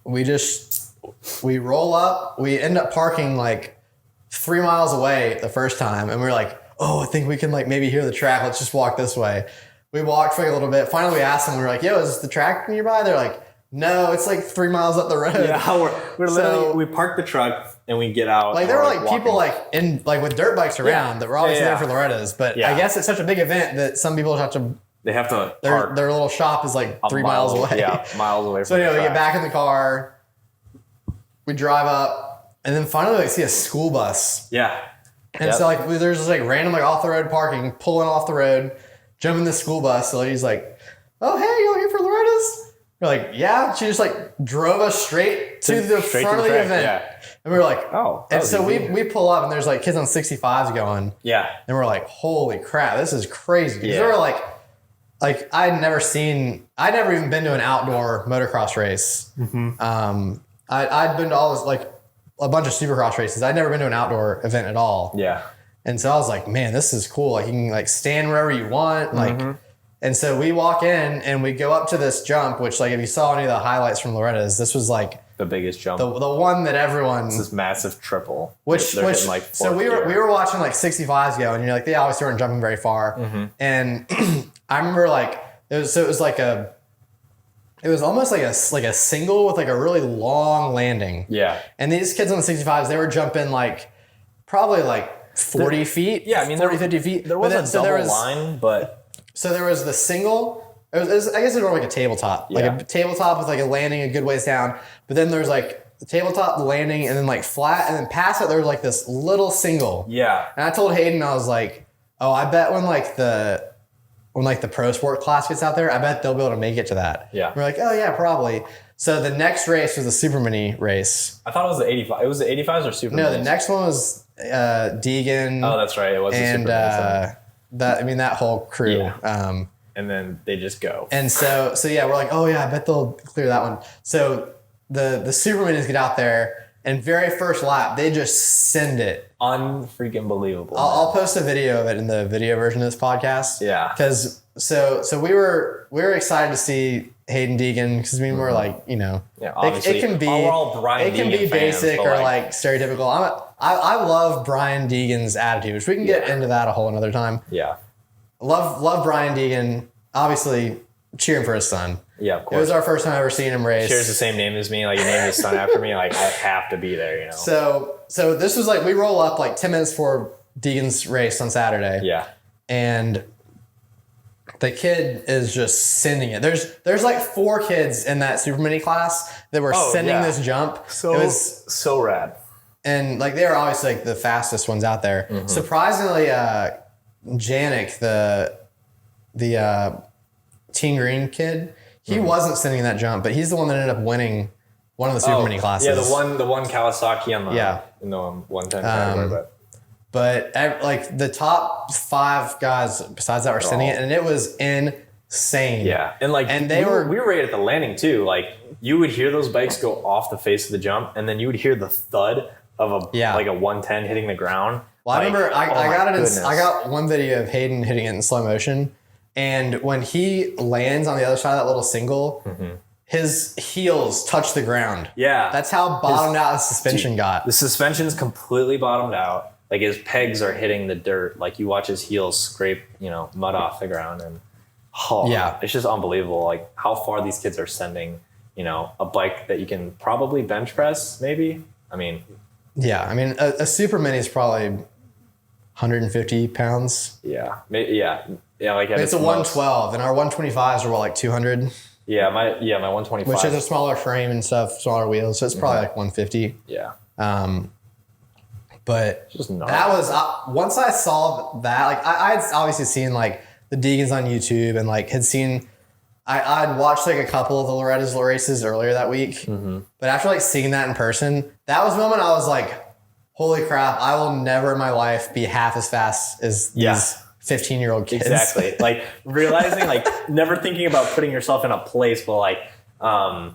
we roll up. We end up parking like 3 miles away the first time. And we were like, oh, I think we can like maybe hear the track. Let's just walk this way. We walked for like a little bit. Finally, we asked them, we were like, yo, is the track nearby? They're like, no, it's like 3 miles up the road. Yeah, we're literally, we park the truck and we get out. Like there were like people like in like with dirt bikes around that were obviously there for Loretta's. But I guess it's such a big event that some people have to. They have to park. Their little shop is like 3 miles away. Yeah, miles away from so anyway, we get back in the car. We drive up. And then finally like see a school bus. Yeah. And so like there's just like random like off the road parking, pulling off the road, jumping the school bus. So he's like, oh, hey, you here for Loretta's? We're like, yeah. She just like drove us straight to the front of the event. Yeah. And we were like, oh. And so we pull up and there's like kids on 65s going. Yeah. And we're like, holy crap, this is crazy. Because they were like I'd never even been to an outdoor motocross race. I'd been to all this like a bunch of supercross races. I'd never been to an outdoor event at all. Yeah. And so I was like, man, this is cool. Like you can like stand wherever you want. Like, and so we walk in and we go up to this jump, which like if you saw any of the highlights from Loretta's, this was like the biggest jump. The one that everyone. It's this massive triple. Which so we were watching like 65s go, and you're like they always weren't jumping very far. And I remember like it was almost like a single with like a really long landing. Yeah. And these kids on the 65s, they were jumping like probably like 40 feet. Yeah, I mean 50 feet. There was a double line, but so there was the single. I guess it was more like a tabletop. Like a tabletop with like a landing a good ways down. But then there's like the tabletop, the landing, and then like flat, and then past it there was like this little single. Yeah. And I told Hayden, I was like, oh, I bet when the pro sport class gets out there, I bet they'll be able to make it to that. Yeah. We're like, oh yeah, probably. So the next race was the Super Mini race. I thought it was the 85. It was the 85s or Super Minis? No, the next one was Deegan. Oh, that's right. It was the Super Minis. That whole crew. Yeah. And then they just go. And so yeah, we're like, oh yeah, I bet they'll clear that one. So the Super Minis get out there, and very first lap, they just send it. Unfreaking believable. I'll post a video of it in the video version of this podcast. Yeah. Because so we were excited to see Hayden Deegan because we were like, you know, it can be we're all Brian Deegan fans, basic or like stereotypical. I love Brian Deegan's attitude, which we can get into that a whole another time. Yeah. Love Brian Deegan. Obviously, cheering for his son. Yeah, of course. It was our first time ever seeing him race. Shares the same name as me. Like, he named his son after me. Like, I have to be there, you know? So this was like, we roll up like 10 minutes before Deegan's race on Saturday. Yeah. And the kid is just sending it. There's like 4 kids in that Super Mini class that were sending this jump. So, it was so rad. And like, they were always like the fastest ones out there. Mm-hmm. Surprisingly, Janik, the Team Green kid, he wasn't sending that jump, but he's the one that ended up winning one of the Super Mini classes. Yeah, the one Kawasaki on the in the 110 category. But like the top 5 guys besides that were sending it, and it was insane. Yeah, and we were right at the landing too. Like you would hear those bikes go off the face of the jump, and then you would hear the thud of like a 110 hitting the ground. Well, I remember I got one video of Hayden hitting it in slow motion. And when he lands on the other side of that little single, his heels touch the ground. Yeah. That's how bottomed out his suspension got. The suspension's completely bottomed out. Like his pegs are hitting the dirt. Like you watch his heels scrape, mud off the ground. And it's just unbelievable. Like how far these kids are sending, a bike that you can probably bench press maybe. A Super Mini is probably 150 pounds. Yeah. Yeah, like it's a 112, and our 125s are like 200. Yeah, my 125, which is a smaller frame and stuff, smaller wheels, so it's probably like 150. Yeah. But just that was once I saw that, like I had obviously seen like the Deegans on YouTube and like had seen I'd watched like a couple of the Loretta's races earlier that week, but after like seeing that in person, that was the moment I was like, holy crap, I will never in my life be half as fast as these 15-year-old kids. Exactly. Like realizing, like never thinking about putting yourself in a place, but like, I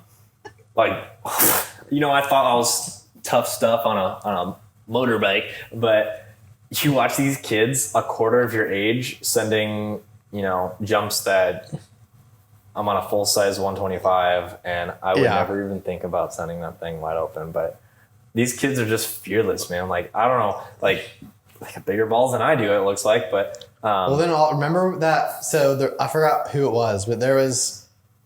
thought I was tough stuff on a motorbike, but you watch these kids a quarter of your age sending, jumps that I'm on a full size 125 and I would never even think about sending that thing wide open. But these kids are just fearless, man. Like, I don't know, like bigger balls than I do, it looks like. But well, then I'll remember that. So I forgot who it was, but there was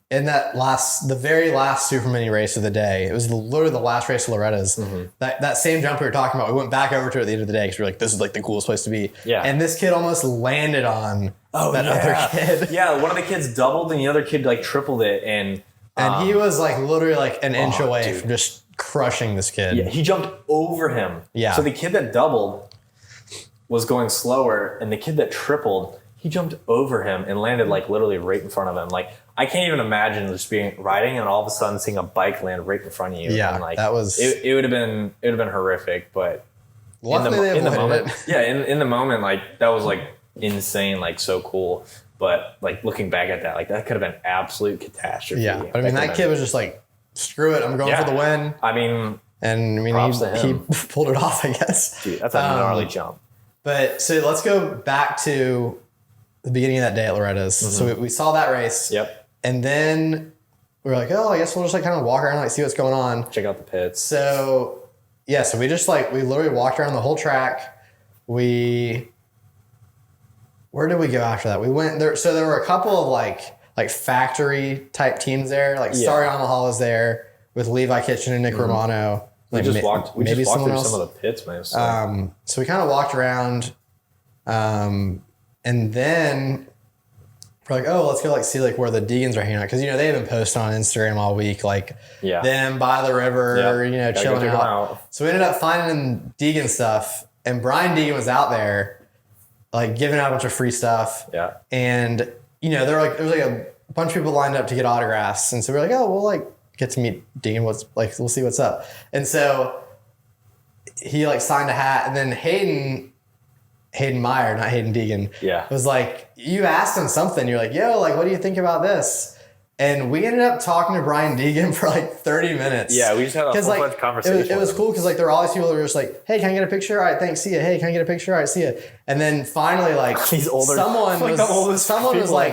in the very last Super Mini race of the day. It was literally the last race of Loretta's. That same jump we were talking about, we went back over to it at the end of the day because we were like, this is like the coolest place to be. Yeah. And this kid almost landed on that other kid. Yeah, one of the kids doubled and the other kid like tripled it. And he was like literally like an inch away from just crushing this kid. Yeah, he jumped over him. Yeah. So the kid that doubled was going slower, and the kid that tripled, he jumped over him and landed like literally right in front of him. Like, I can't even imagine just riding and all of a sudden seeing a bike land right in front of you. Yeah, and like that was it would have been horrific, but luckily in the moment, in the moment, like that was like insane, like so cool. But like looking back at that, like that could have been absolute catastrophe. Yeah, but I mean that kid was just like, screw it, I'm going for the win. He pulled it off, I guess. Dude, that's a gnarly jump. But so let's go back to the beginning of that day at Loretta's. So we saw that race. Yep. And then we were like, oh, I guess we'll just like kind of walk around, like see what's going on. Check out the pits. So yeah, so we just like, we literally walked around the whole track. Where did we go after that? We went there. So there were a couple of like factory type teams there. Like Starry Yamaha was there with Levi Kitchen and Nick Romano. We just walked through some of the pits, man. So we kind of walked around, and then we're like, oh, let's go like see like where the Deegans are hanging out, because they have been posting on Instagram all week, like them by the river, chilling out. So we ended up finding Deegan stuff, and Brian Deegan was out there, like giving out a bunch of free stuff. Yeah, and there was like a bunch of people lined up to get autographs, and so we're like, oh, we'll like get to meet Deegan. We'll see what's up. And so he like signed a hat, and then Hayden Meyer, not Hayden Deegan, was like, you asked him something. You're like, yo, like, what do you think about this? And we ended up talking to Brian Deegan for like 30 minutes. Yeah, we just had a whole bunch of conversation. It was cool because like there were all these people that were just like, hey, can I get a picture? All right, thanks, see ya. Hey, can I get a picture? All right, see ya. And then finally, like, someone was like,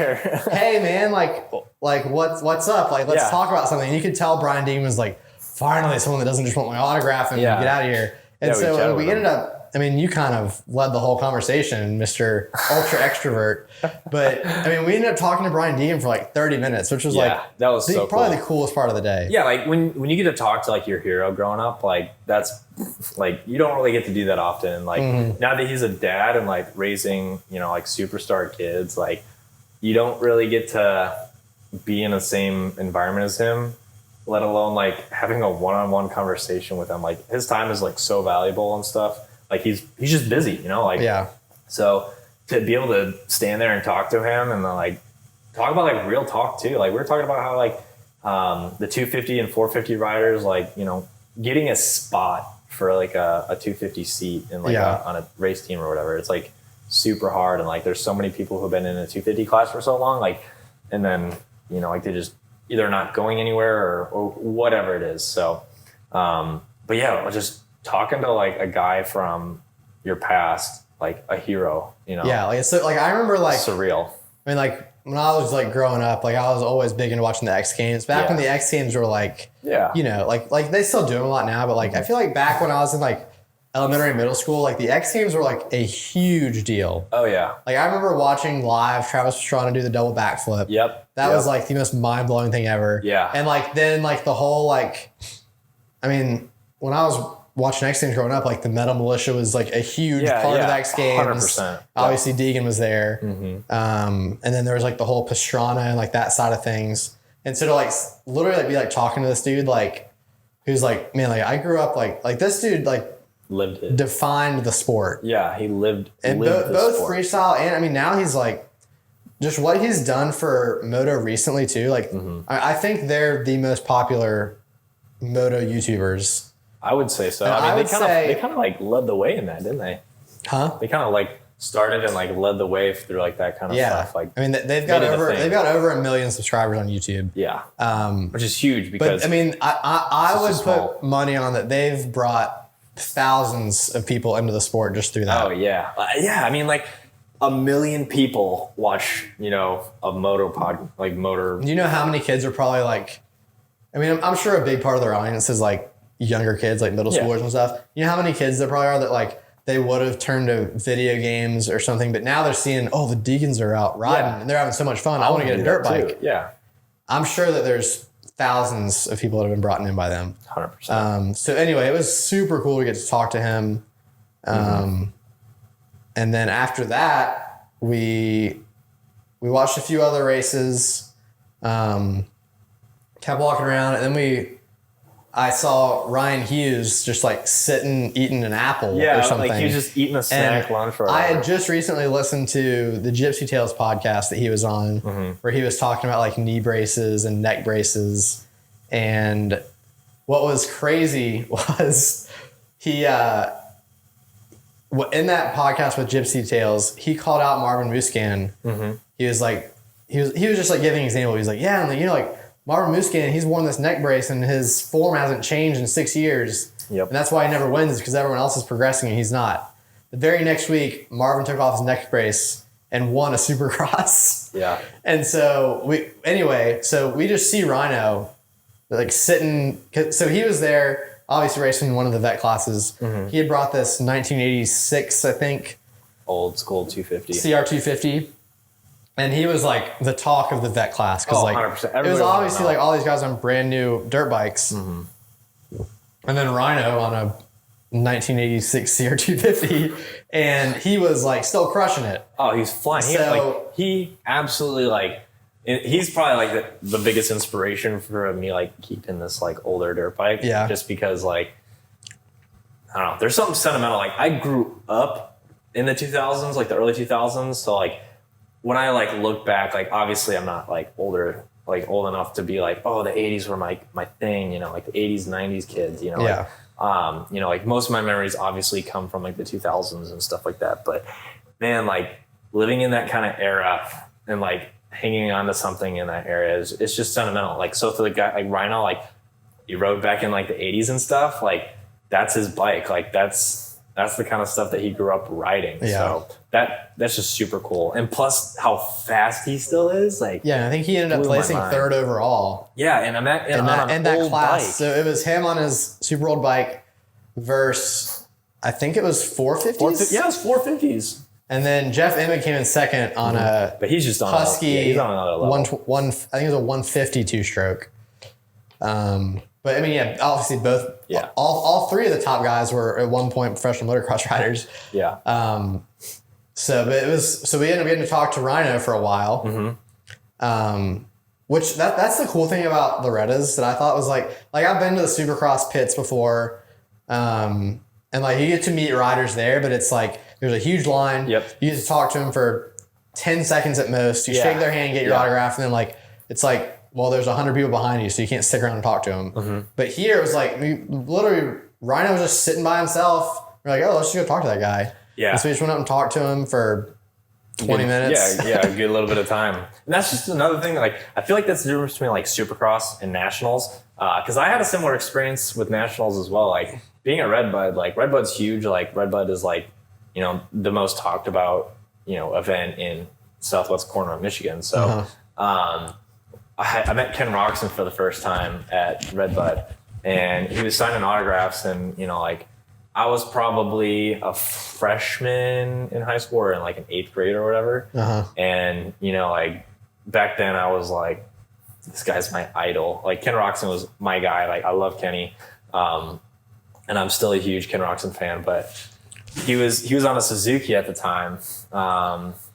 hey man, like what's up? Like, let's talk about something. And you could tell Brian Deegan was like, finally someone that doesn't just want my autograph and get out of here. And so we ended up, I mean, you kind of led the whole conversation, Mr. Ultra Extrovert. But I mean, we ended up talking to Brian Deegan for like 30 minutes, which was like that was probably the coolest part of the day. Yeah, like when you get to talk to like your hero growing up, like that's like you don't really get to do that often. Like now that he's a dad and like raising, like superstar kids, like you don't really get to be in the same environment as him, let alone like having a one-on-one conversation with him. Like his time is like so valuable and stuff. Like he's just busy, So to be able to stand there and talk to him and then like talk about like real talk too. Like we were talking about how like the 250 and 450 riders, like, getting a spot for like a 250 seat in like on a race team or whatever. It's like super hard. And like, there's so many people who've been in a 250 class for so long, like, and then, like they just either not going anywhere or whatever it is. So, but yeah, just talking to like a guy from your past, like a hero, Yeah, like so, like I remember like surreal. I mean, like when I was like growing up, like I was always big into watching the X Games. Back when the X Games were like, like they still do them a lot now, but like I feel like back when I was in like elementary, middle school, like the X Games were like a huge deal. Oh yeah. Like I remember watching live Travis Pastrana do the double backflip. Yep. That was like the most mind blowing thing ever. Yeah. And like then like the whole like, I mean, when I was watching X Games growing up, like the Metal Militia was like a huge part of the X Games. 100%. Obviously Deegan was there. And then there was like the whole Pastrana and like that side of things. And so to like literally like be like talking to this dude, like who's like, man, like I grew up like this dude like lived it, defined the sport. Yeah, he lived both sport. Freestyle and I mean now he's like just what he's done for Moto recently too. Like, I think they're the most popular Moto YouTubers. I would say so. I mean, they kind of like led the way in that, didn't they? Huh? They kind of like started and like led the way through like that kind of stuff. Like, I mean, they've got over 1 million subscribers on YouTube. Yeah. Which is huge because. But I mean, I would put money on that. They've brought thousands of people into the sport just through that. Oh yeah, yeah. I mean, like 1 million people watch, a motor. Do you know how many kids are probably like? I mean, I'm sure a big part of their audience is like younger kids, like middle schoolers and stuff. You know how many kids there probably are that like they would have turned to video games or something, but now they're seeing, the Deacons are out riding and they're having so much fun. I want to get a dirt bike. Yeah. I'm sure that there's thousands of people that have been brought in by them. 100%. So anyway, it was super cool to get to talk to him. And then after that, we watched a few other races, kept walking around, and then I saw Ryan Hughes just like sitting eating an apple or something. Like he was just eating a snack lunch for a while. I had just recently listened to the Gypsy Tales podcast that he was on, where he was talking about like knee braces and neck braces. And what was crazy was he, in that podcast with Gypsy Tales, he called out Marvin Musquin. He was like, he was just like giving an example. He was like, yeah, and like Marvin Musquin, he's worn this neck brace and his form hasn't changed in 6 years. Yep. And that's why he never wins, because everyone else is progressing and he's not. The very next week, Marvin took off his neck brace and won a Supercross. Yeah. And so we just see Rhino like sitting. So he was there, obviously racing in one of the vet classes. He had brought this 1986, I think. Old school 250. CR250. And he was like the talk of the vet class. Because 100%. It was obviously like all these guys on brand new dirt bikes. And then Rhino on a 1986 CR250. And he was like still crushing it. Oh, he's flying. He absolutely like, he's probably like the biggest inspiration for me, like keeping this like older dirt bike. Yeah. Just because like, I don't know, there's something sentimental. Like I grew up in the 2000s, like the early 2000s. So like, when I like look back, like obviously I'm not like old enough to be like, oh, the 80s were my thing, like the 80s, 90s kids, like most of my memories obviously come from like the 2000s and stuff like that. But man, like living in that kind of era and like hanging on to something in that era it's just sentimental. Like, so for the guy like Rhino, like he rode back in like the 80s and stuff, like that's his bike. Like that's the kind of stuff that he grew up riding. Yeah. So that's just super cool. And plus how fast he still is. Like, yeah, I think he ended up placing third overall. Yeah. And I'm in that class. Bike. So it was him on his super old bike versus, I think it was 450s. Yeah, it was 450s. And then Jeff Emmett came in second on a but he's just on Husky. He's on another level. I think it was a 152 stroke. But I mean, yeah, obviously both. Yeah. All three of the top guys were at one point professional motocross riders. Yeah. So we ended up getting to talk to Rhino for a while. Which that's the cool thing about Loretta's that I thought was like I've been to the Supercross pits before, and like you get to meet riders there, but it's like there's a huge line. Yep. You get to talk to them for 10 seconds at most. You shake their hand, get your autograph, and then like it's like, well, there's 100 people behind you, so you can't stick around and talk to them. But here it was like Rhino was just sitting by himself. We're like, oh, let's just go talk to that guy. Yeah. And so we just went up and talked to him for 20 minutes. Yeah, get a little bit of time. And that's just another thing. Like, I feel like that's the difference between like Supercross and Nationals. Because I had a similar experience with Nationals as well. Like being at Redbud, like Redbud's huge. Like Redbud is like, the most talked about, event in southwest corner of Michigan. So, I met Ken Roxon for the first time at Redbud, and he was signing autographs, and I was probably a freshman in high school or in like an 8th grade or whatever. And like back then I was like, this guy's my idol. Like Ken Roxon was my guy. Like I love Kenny, and I'm still a huge Ken Roxon fan. But he was on a Suzuki at the time,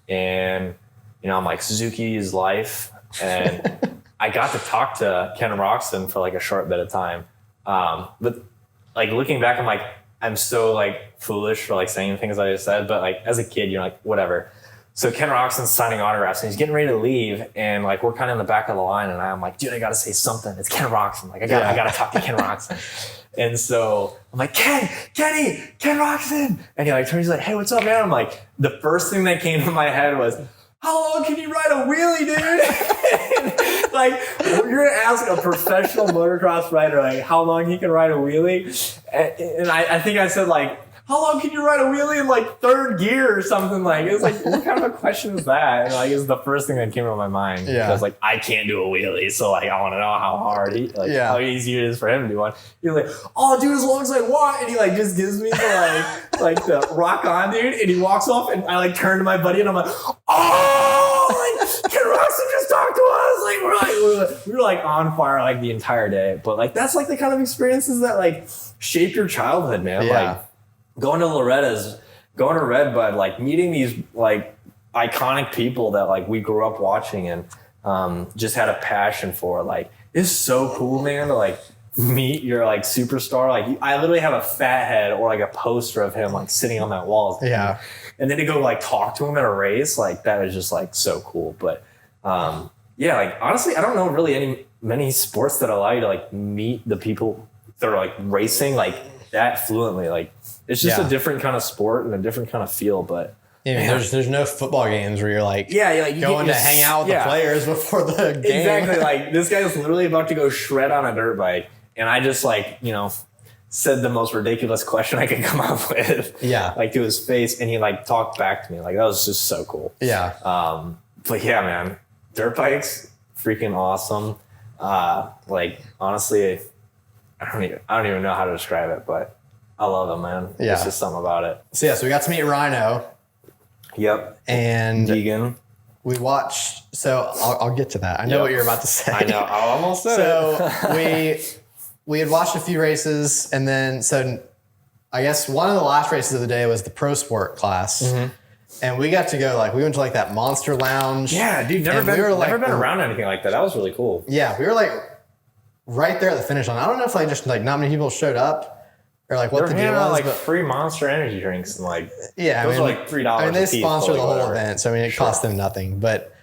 and I'm like, Suzuki is life. And I got to talk to Ken Roxon for like a short bit of time. But like looking back, I'm so like foolish for like saying things I just said, but like as a kid, you're like, whatever. So Ken Roxon's signing autographs and he's getting ready to leave. And like, we're kind of in the back of the line. And I'm like, dude, I got to say something. It's Ken Roxon. Like, I got to talk to Ken Roxon. And so I'm like, Ken Roxon. And he like turns, he's like, hey, what's up, man? I'm like, the first thing that came to my head was, how long can you ride a wheelie, dude? Like, you're going to ask a professional motocross rider, like, how long he can ride a wheelie? And I think I said, like, how long can you ride a wheelie in like third gear or something? Like, it was like, what kind of a question is that? And like, it was the first thing that came to my mind. Yeah. Because like, I can't do a wheelie. So like, I want to know how hard how easy it is for him to do one. He's like, oh, dude, as long as I want. And he like just gives me the like the rock on, dude. And he walks off and I like turn to my buddy and I'm like, oh, like Ken Roxon just talked to us. Like, we were like on fire like the entire day. But like, that's like the kind of experiences that like shape your childhood, man. Yeah. Like, going to Loretta's, going to Redbud, like meeting these like iconic people that like we grew up watching and just had a passion for. Like, it's so cool, man, to like meet your like superstar. Like, I literally have a fat head or like a poster of him like sitting on that wall. Yeah. And then to go like talk to him at a race, like that is just like so cool. But yeah, like honestly, I don't know really many sports that allow you to like meet the people that are like racing like that fluently. Like, it's just a different kind of sport and a different kind of feel, but there's no football games where you're like, you going to hang out with the players before the game. Exactly. Like, this guy is literally about to go shred on a dirt bike, and I just like, said the most ridiculous question I could come up with. Yeah. Like, to his face, and he like talked back to me. Like, that was just so cool. Yeah. But yeah, man, dirt bikes, freaking awesome. Like, honestly, I don't even know how to describe it, but I love them, man. Yeah. It's just something about it. So we got to meet Rhino. Yep. And Deegan. We watched, so I'll get to that. I know what you're about to say. I know. I almost said it. So we had watched a few races, and then, so I guess one of the last races of the day was the pro sport class. Mm-hmm. And we got to go, like, we went to like that Monster Lounge. Yeah, dude, never been around anything like that. That was really cool. Yeah, we were like right there at the finish line. I don't know if like just like not many people showed up. Or like what the deal was, like free Monster energy drinks and like those are like $3. I mean, they sponsor the whole event, so I mean it cost them nothing. But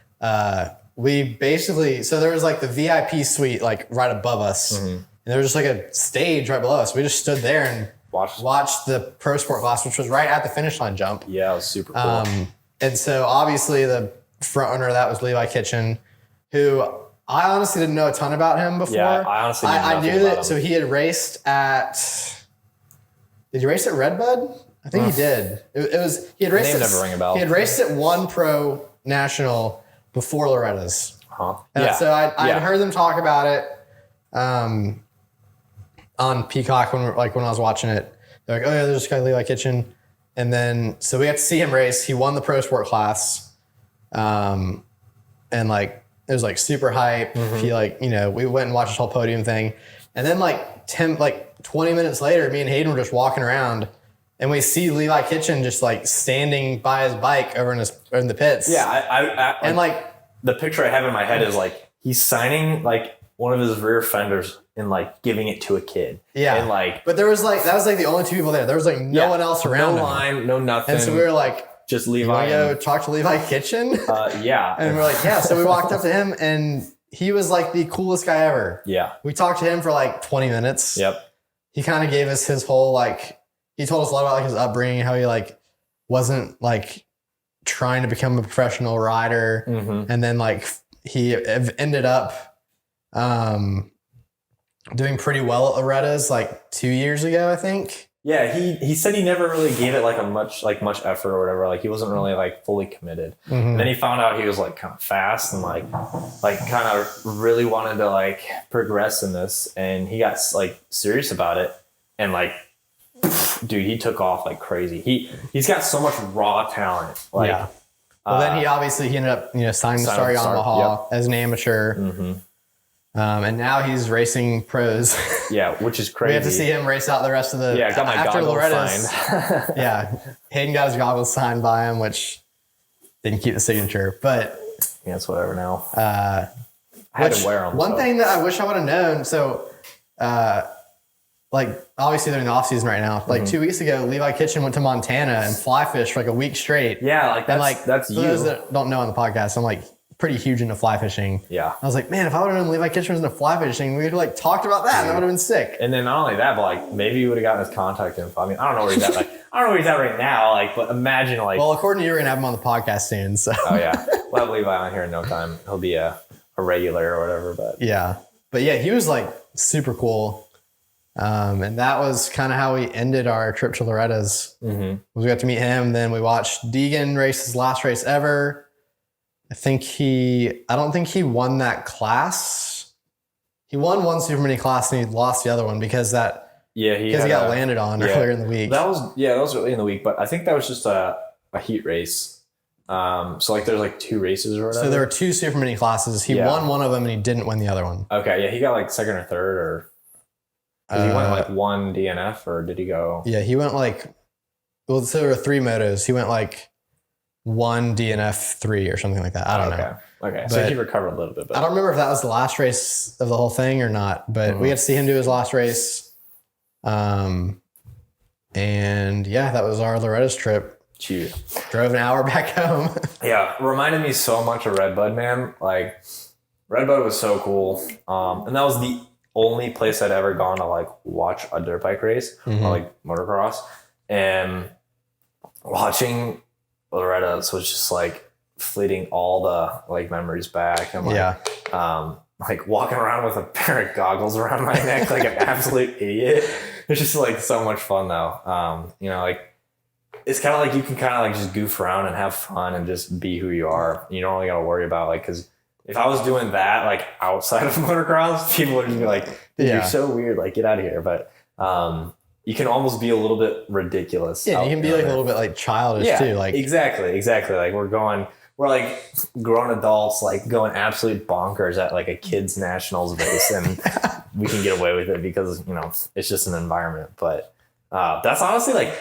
we basically, so there was like the VIP suite like right above us, and there was just like a stage right below us. We just stood there and watched the pro sport class, which was right at the finish line jump. Yeah, it was super cool. And so obviously the front runner of that was Levi Kitchen, who I honestly didn't know a ton about him before. Yeah, I honestly I knew that. So he had raced at. Did you race at Redbud? I think he did. It was he had raced. Name never ring a bell. He had raced at one pro national before Loretta's. Huh. And so I had heard them talk about it on Peacock when I was watching it. They're like, oh yeah, there's this guy Levi Kitchen, and then so we got to see him race. He won the pro sport class, and like it was like super hype. Mm-hmm. He like we went and watched his whole podium thing, and then like 20 minutes later, me and Hayden were just walking around, and we see Levi Kitchen just like standing by his bike over in the pits. Yeah, I and like the picture I have in my head is like he's signing like one of his rear fenders and like giving it to a kid. Yeah, and like, but there was like that was like the only two people there. There was like no one else around. No line, no nothing. And so we were like, just Levi. You want to go talk to Levi Kitchen? Yeah. And we're like, yeah. So we walked up to him, and he was like the coolest guy ever. Yeah. We talked to him for like 20 minutes. Yep. He kind of gave us his whole, like, he told us a lot about like his upbringing, how he like wasn't like trying to become a professional rider. Mm-hmm. And then like he ended up doing pretty well at Loretta's like 2 years ago, I think. Yeah, he said he never really gave it like much effort or whatever. Like he wasn't really like fully committed. Mm-hmm. And then he found out he was like kind of fast and like kind of really wanted to like progress in this, and he got like serious about it, and like dude, he took off like crazy. He's got so much raw talent. Like, yeah. Well, then he ended up signing to Star Yamaha as an amateur. Mm-hmm. And now he's racing pros. Yeah, which is crazy. We have to see him race out the rest of the. Yeah, I got my goggles signed. Yeah, Hayden got his goggles signed by him, which didn't keep the signature, but yeah, it's whatever now. I had to wear them. One thing that I wish I would have known. So, like obviously they're in the off season right now. Like 2 weeks ago, Levi Kitchen went to Montana and fly fished for like a week straight. Yeah, like that's for those that don't know on the podcast, I'm like pretty huge into fly fishing. Yeah. I was like, man, if I would have known Levi Kitchen was into fly fishing, we would have like talked about that and that would have been sick. And then not only that, but like maybe you would have gotten his contact info. I mean, I don't know where he's at. Like, I don't know where he's at right now. Like, but imagine like. Well, according to you, we're gonna have him on the podcast soon. So. Oh yeah, we'll have Levi on here in no time. He'll be a regular or whatever. But yeah, he was like super cool. And that was kind of how we ended our trip to Loretta's. Mm-hmm. We got to meet him. Then we watched Deegan race his last race ever. I don't think he won that class. He won one super mini class and he lost the other one because he got landed on earlier in the week. That was early in the week, but I think that was just a heat race. So like there's like 2 races or whatever. So there were 2 super mini classes. He won one of them and he didn't win the other one. Okay, yeah, he got like second or third, or he went like 1 DNF, or did he go? Yeah, he went like, well, so there were 3 motos. He went like 1 DNF 3 or something like that. I don't know. Okay, so he recovered a little bit. But I don't remember if that was the last race of the whole thing or not, but we got to see him do his last race. And yeah, that was our Loretta's trip. Cute. Drove an hour back home. Yeah, reminded me so much of Redbud, man. Like Redbud was so cool. And that was the only place I'd ever gone to like watch a dirt bike race or like motocross. And watching Loretta's was just like fleeting all the like memories back. And like walking around with a pair of goggles around my neck like an absolute idiot. It's just like so much fun though. You know, like it's kind of like you can kind of like just goof around and have fun and just be who you are. You don't really got to worry about like, because if I was doing that like outside of motocross, people would just be like, dude, you're so weird, like get out of here. But you can almost be a little bit ridiculous. Yeah, you can be like a little bit like childish too. Like exactly. Like we're like grown adults like going absolute bonkers at like a kids nationals race, and we can get away with it because, you know, it's just an environment. But that's honestly like,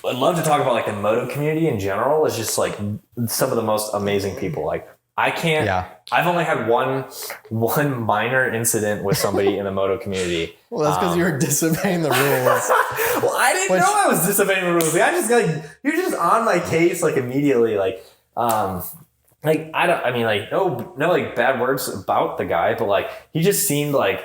I'd love to talk about like the moto community in general. It's just like some of the most amazing people. Like I've only had one minor incident with somebody in the moto community. Well, that's because you were disobeying the rules. Well, I didn't know I was disobeying the rules. Like, I just like, you're just on my case like immediately. Like no like bad words about the guy, but like he just seemed like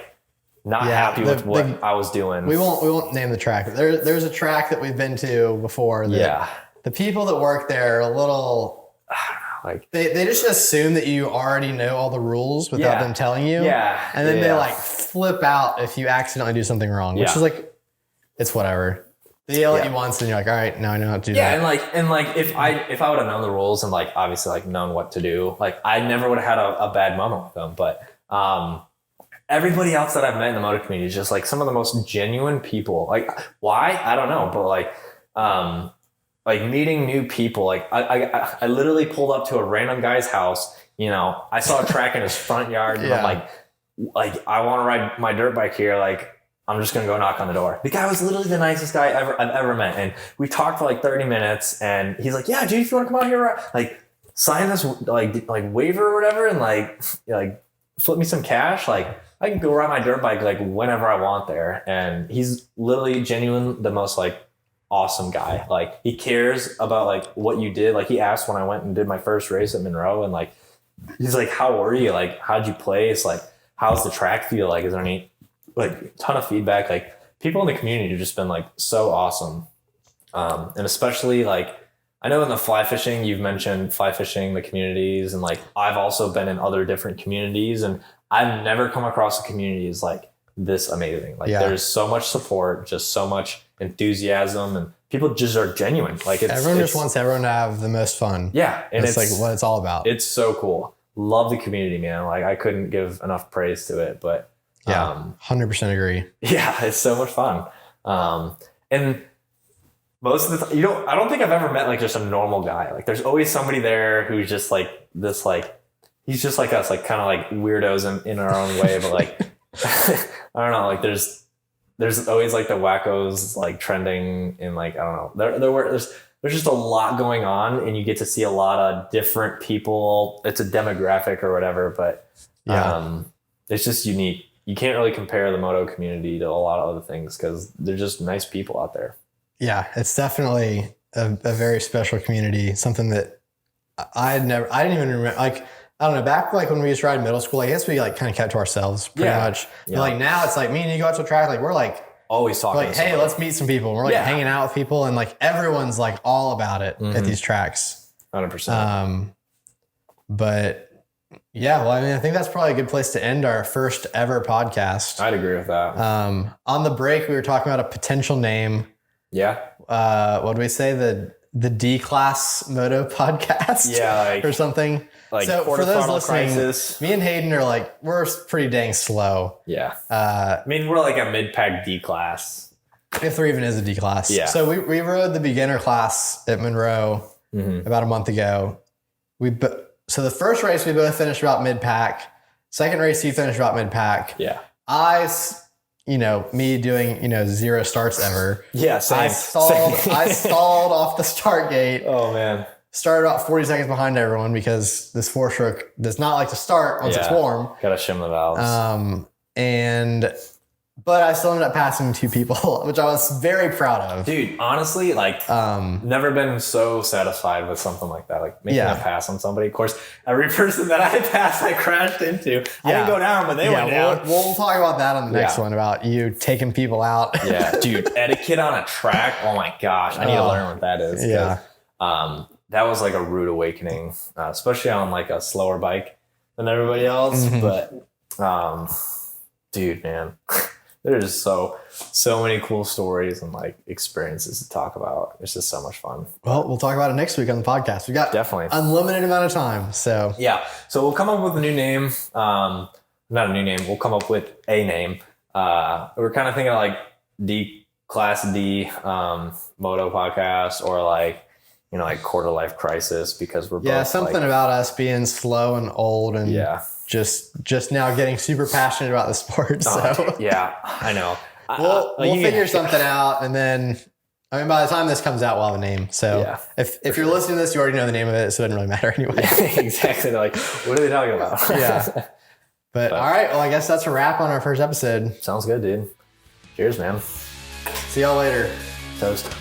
not happy with what I was doing. We won't name the track. There's a track that we've been to before that the people that work there are a little, like they just assume that you already know all the rules without them telling you. Yeah. And then they like flip out if you accidentally do something wrong, which is like, it's whatever. They yell at you once and you're like, all right, now I know how to do that. Yeah, and like if I would have known the rules and like obviously like known what to do, like I never would have had a bad moment with them. But everybody else that I've met in the moto community is just like some of the most genuine people. Like why? I don't know, but like meeting new people. Like I literally pulled up to a random guy's house. You know, I saw a track in his front yard, and I'm like I want to ride my dirt bike here. Like I'm just gonna go knock on the door. The guy was literally the nicest guy I've ever met, and we talked for like 30 minutes. And he's like, "Yeah, dude, if you want to come out here, like sign this like waiver or whatever, and like flip me some cash. Like I can go ride my dirt bike like whenever I want there." And he's literally genuine, the most like awesome guy. Like he cares about like what you did. Like he asked when I went and did my first race at Monroe, and like he's like, "How were you? Like how'd you place? Like how's the track feel? Like is there any like ton of feedback?" Like people in the community have just been like so awesome. And especially like I know in the fly fishing, you've mentioned fly fishing, the communities, and like I've also been in other different communities, and I've never come across a community as like this amazing. Like there's so much support, just so much enthusiasm, and people just are genuine. Like everyone just wants everyone to have the most fun. Yeah. And it's like what it's all about. It's so cool. Love the community, man. Like I couldn't give enough praise to it, but 100% agree. Yeah. It's so much fun. And most of the time, I don't think I've ever met like just a normal guy. Like there's always somebody there who's just like this, like, he's just like us, like kind of like weirdos in our own way, but like, I don't know, like there's always like the wackos like trending in like, I don't know, there's just a lot going on, and you get to see a lot of different people. It's a demographic or whatever, but it's just unique. you can't really compare the moto community to a lot of other things because they're just nice people out there. Yeah, it's definitely a very special community. Something that I didn't even remember. Like, I don't know, back like when we used to ride in middle school, I guess we like kind of kept to ourselves pretty much. Yeah. But like now it's like me and you go out to the track, like we're like always talking. Like, hey, let's meet some people. We're like hanging out with people, and like everyone's like all about it at these tracks. 100%. But yeah, well, I mean, I think that's probably a good place to end our first ever podcast. I'd agree with that. On the break, we were talking about a potential name. Yeah. What do we say? The D-Class Moto podcast? Yeah, like, or something. Like, so for those listening, crisis. Me and Hayden are like, we're pretty dang slow. Yeah. I mean, we're like a mid-pack D-Class. If there even is a D-Class. Yeah. So we rode the beginner class at Monroe about a month ago. So the first race, we both finished about mid-pack. Second race, you finished about mid-pack. Yeah. Me doing, 0 starts ever. Yeah, same. I stalled off the start gate. Oh, man. Started about 40 seconds behind everyone because this 4-stroke does not like to start once it's warm. Gotta shim the valves. But I still ended up passing 2 people, which I was very proud of. Dude, honestly, like, never been so satisfied with something like that. Like, making a pass on somebody. Of course, every person that I passed, I crashed into. I didn't go down, but they went down. We'll talk about that on the next one, about you taking people out. Yeah, dude, etiquette on a track. Oh, my gosh. I need to learn what that is. Yeah. That was like a rude awakening, especially on like a slower bike than everybody else. But, dude, man. There's so many cool stories and like experiences to talk about. It's just so much fun. Well, we'll talk about it next week on the podcast. We got definitely unlimited amount of time. So yeah. So we'll come up with a new name. Not a new name. We'll come up with a name. We're kind of thinking like Class D Moto podcast, or like, like Quarter Life Crisis, because we're both something like, about us being slow and old and just now getting super passionate about the sport. So yeah, I know. We'll figure something out, and then by the time this comes out, we'll have a name. So if you're listening to this, you already know the name of it, so it doesn't really matter anyway. Yeah, exactly. They're like, what are they talking about? Yeah. But all right, well, I guess that's a wrap on our first episode. Sounds good, dude. Cheers, man. See y'all later. Toast.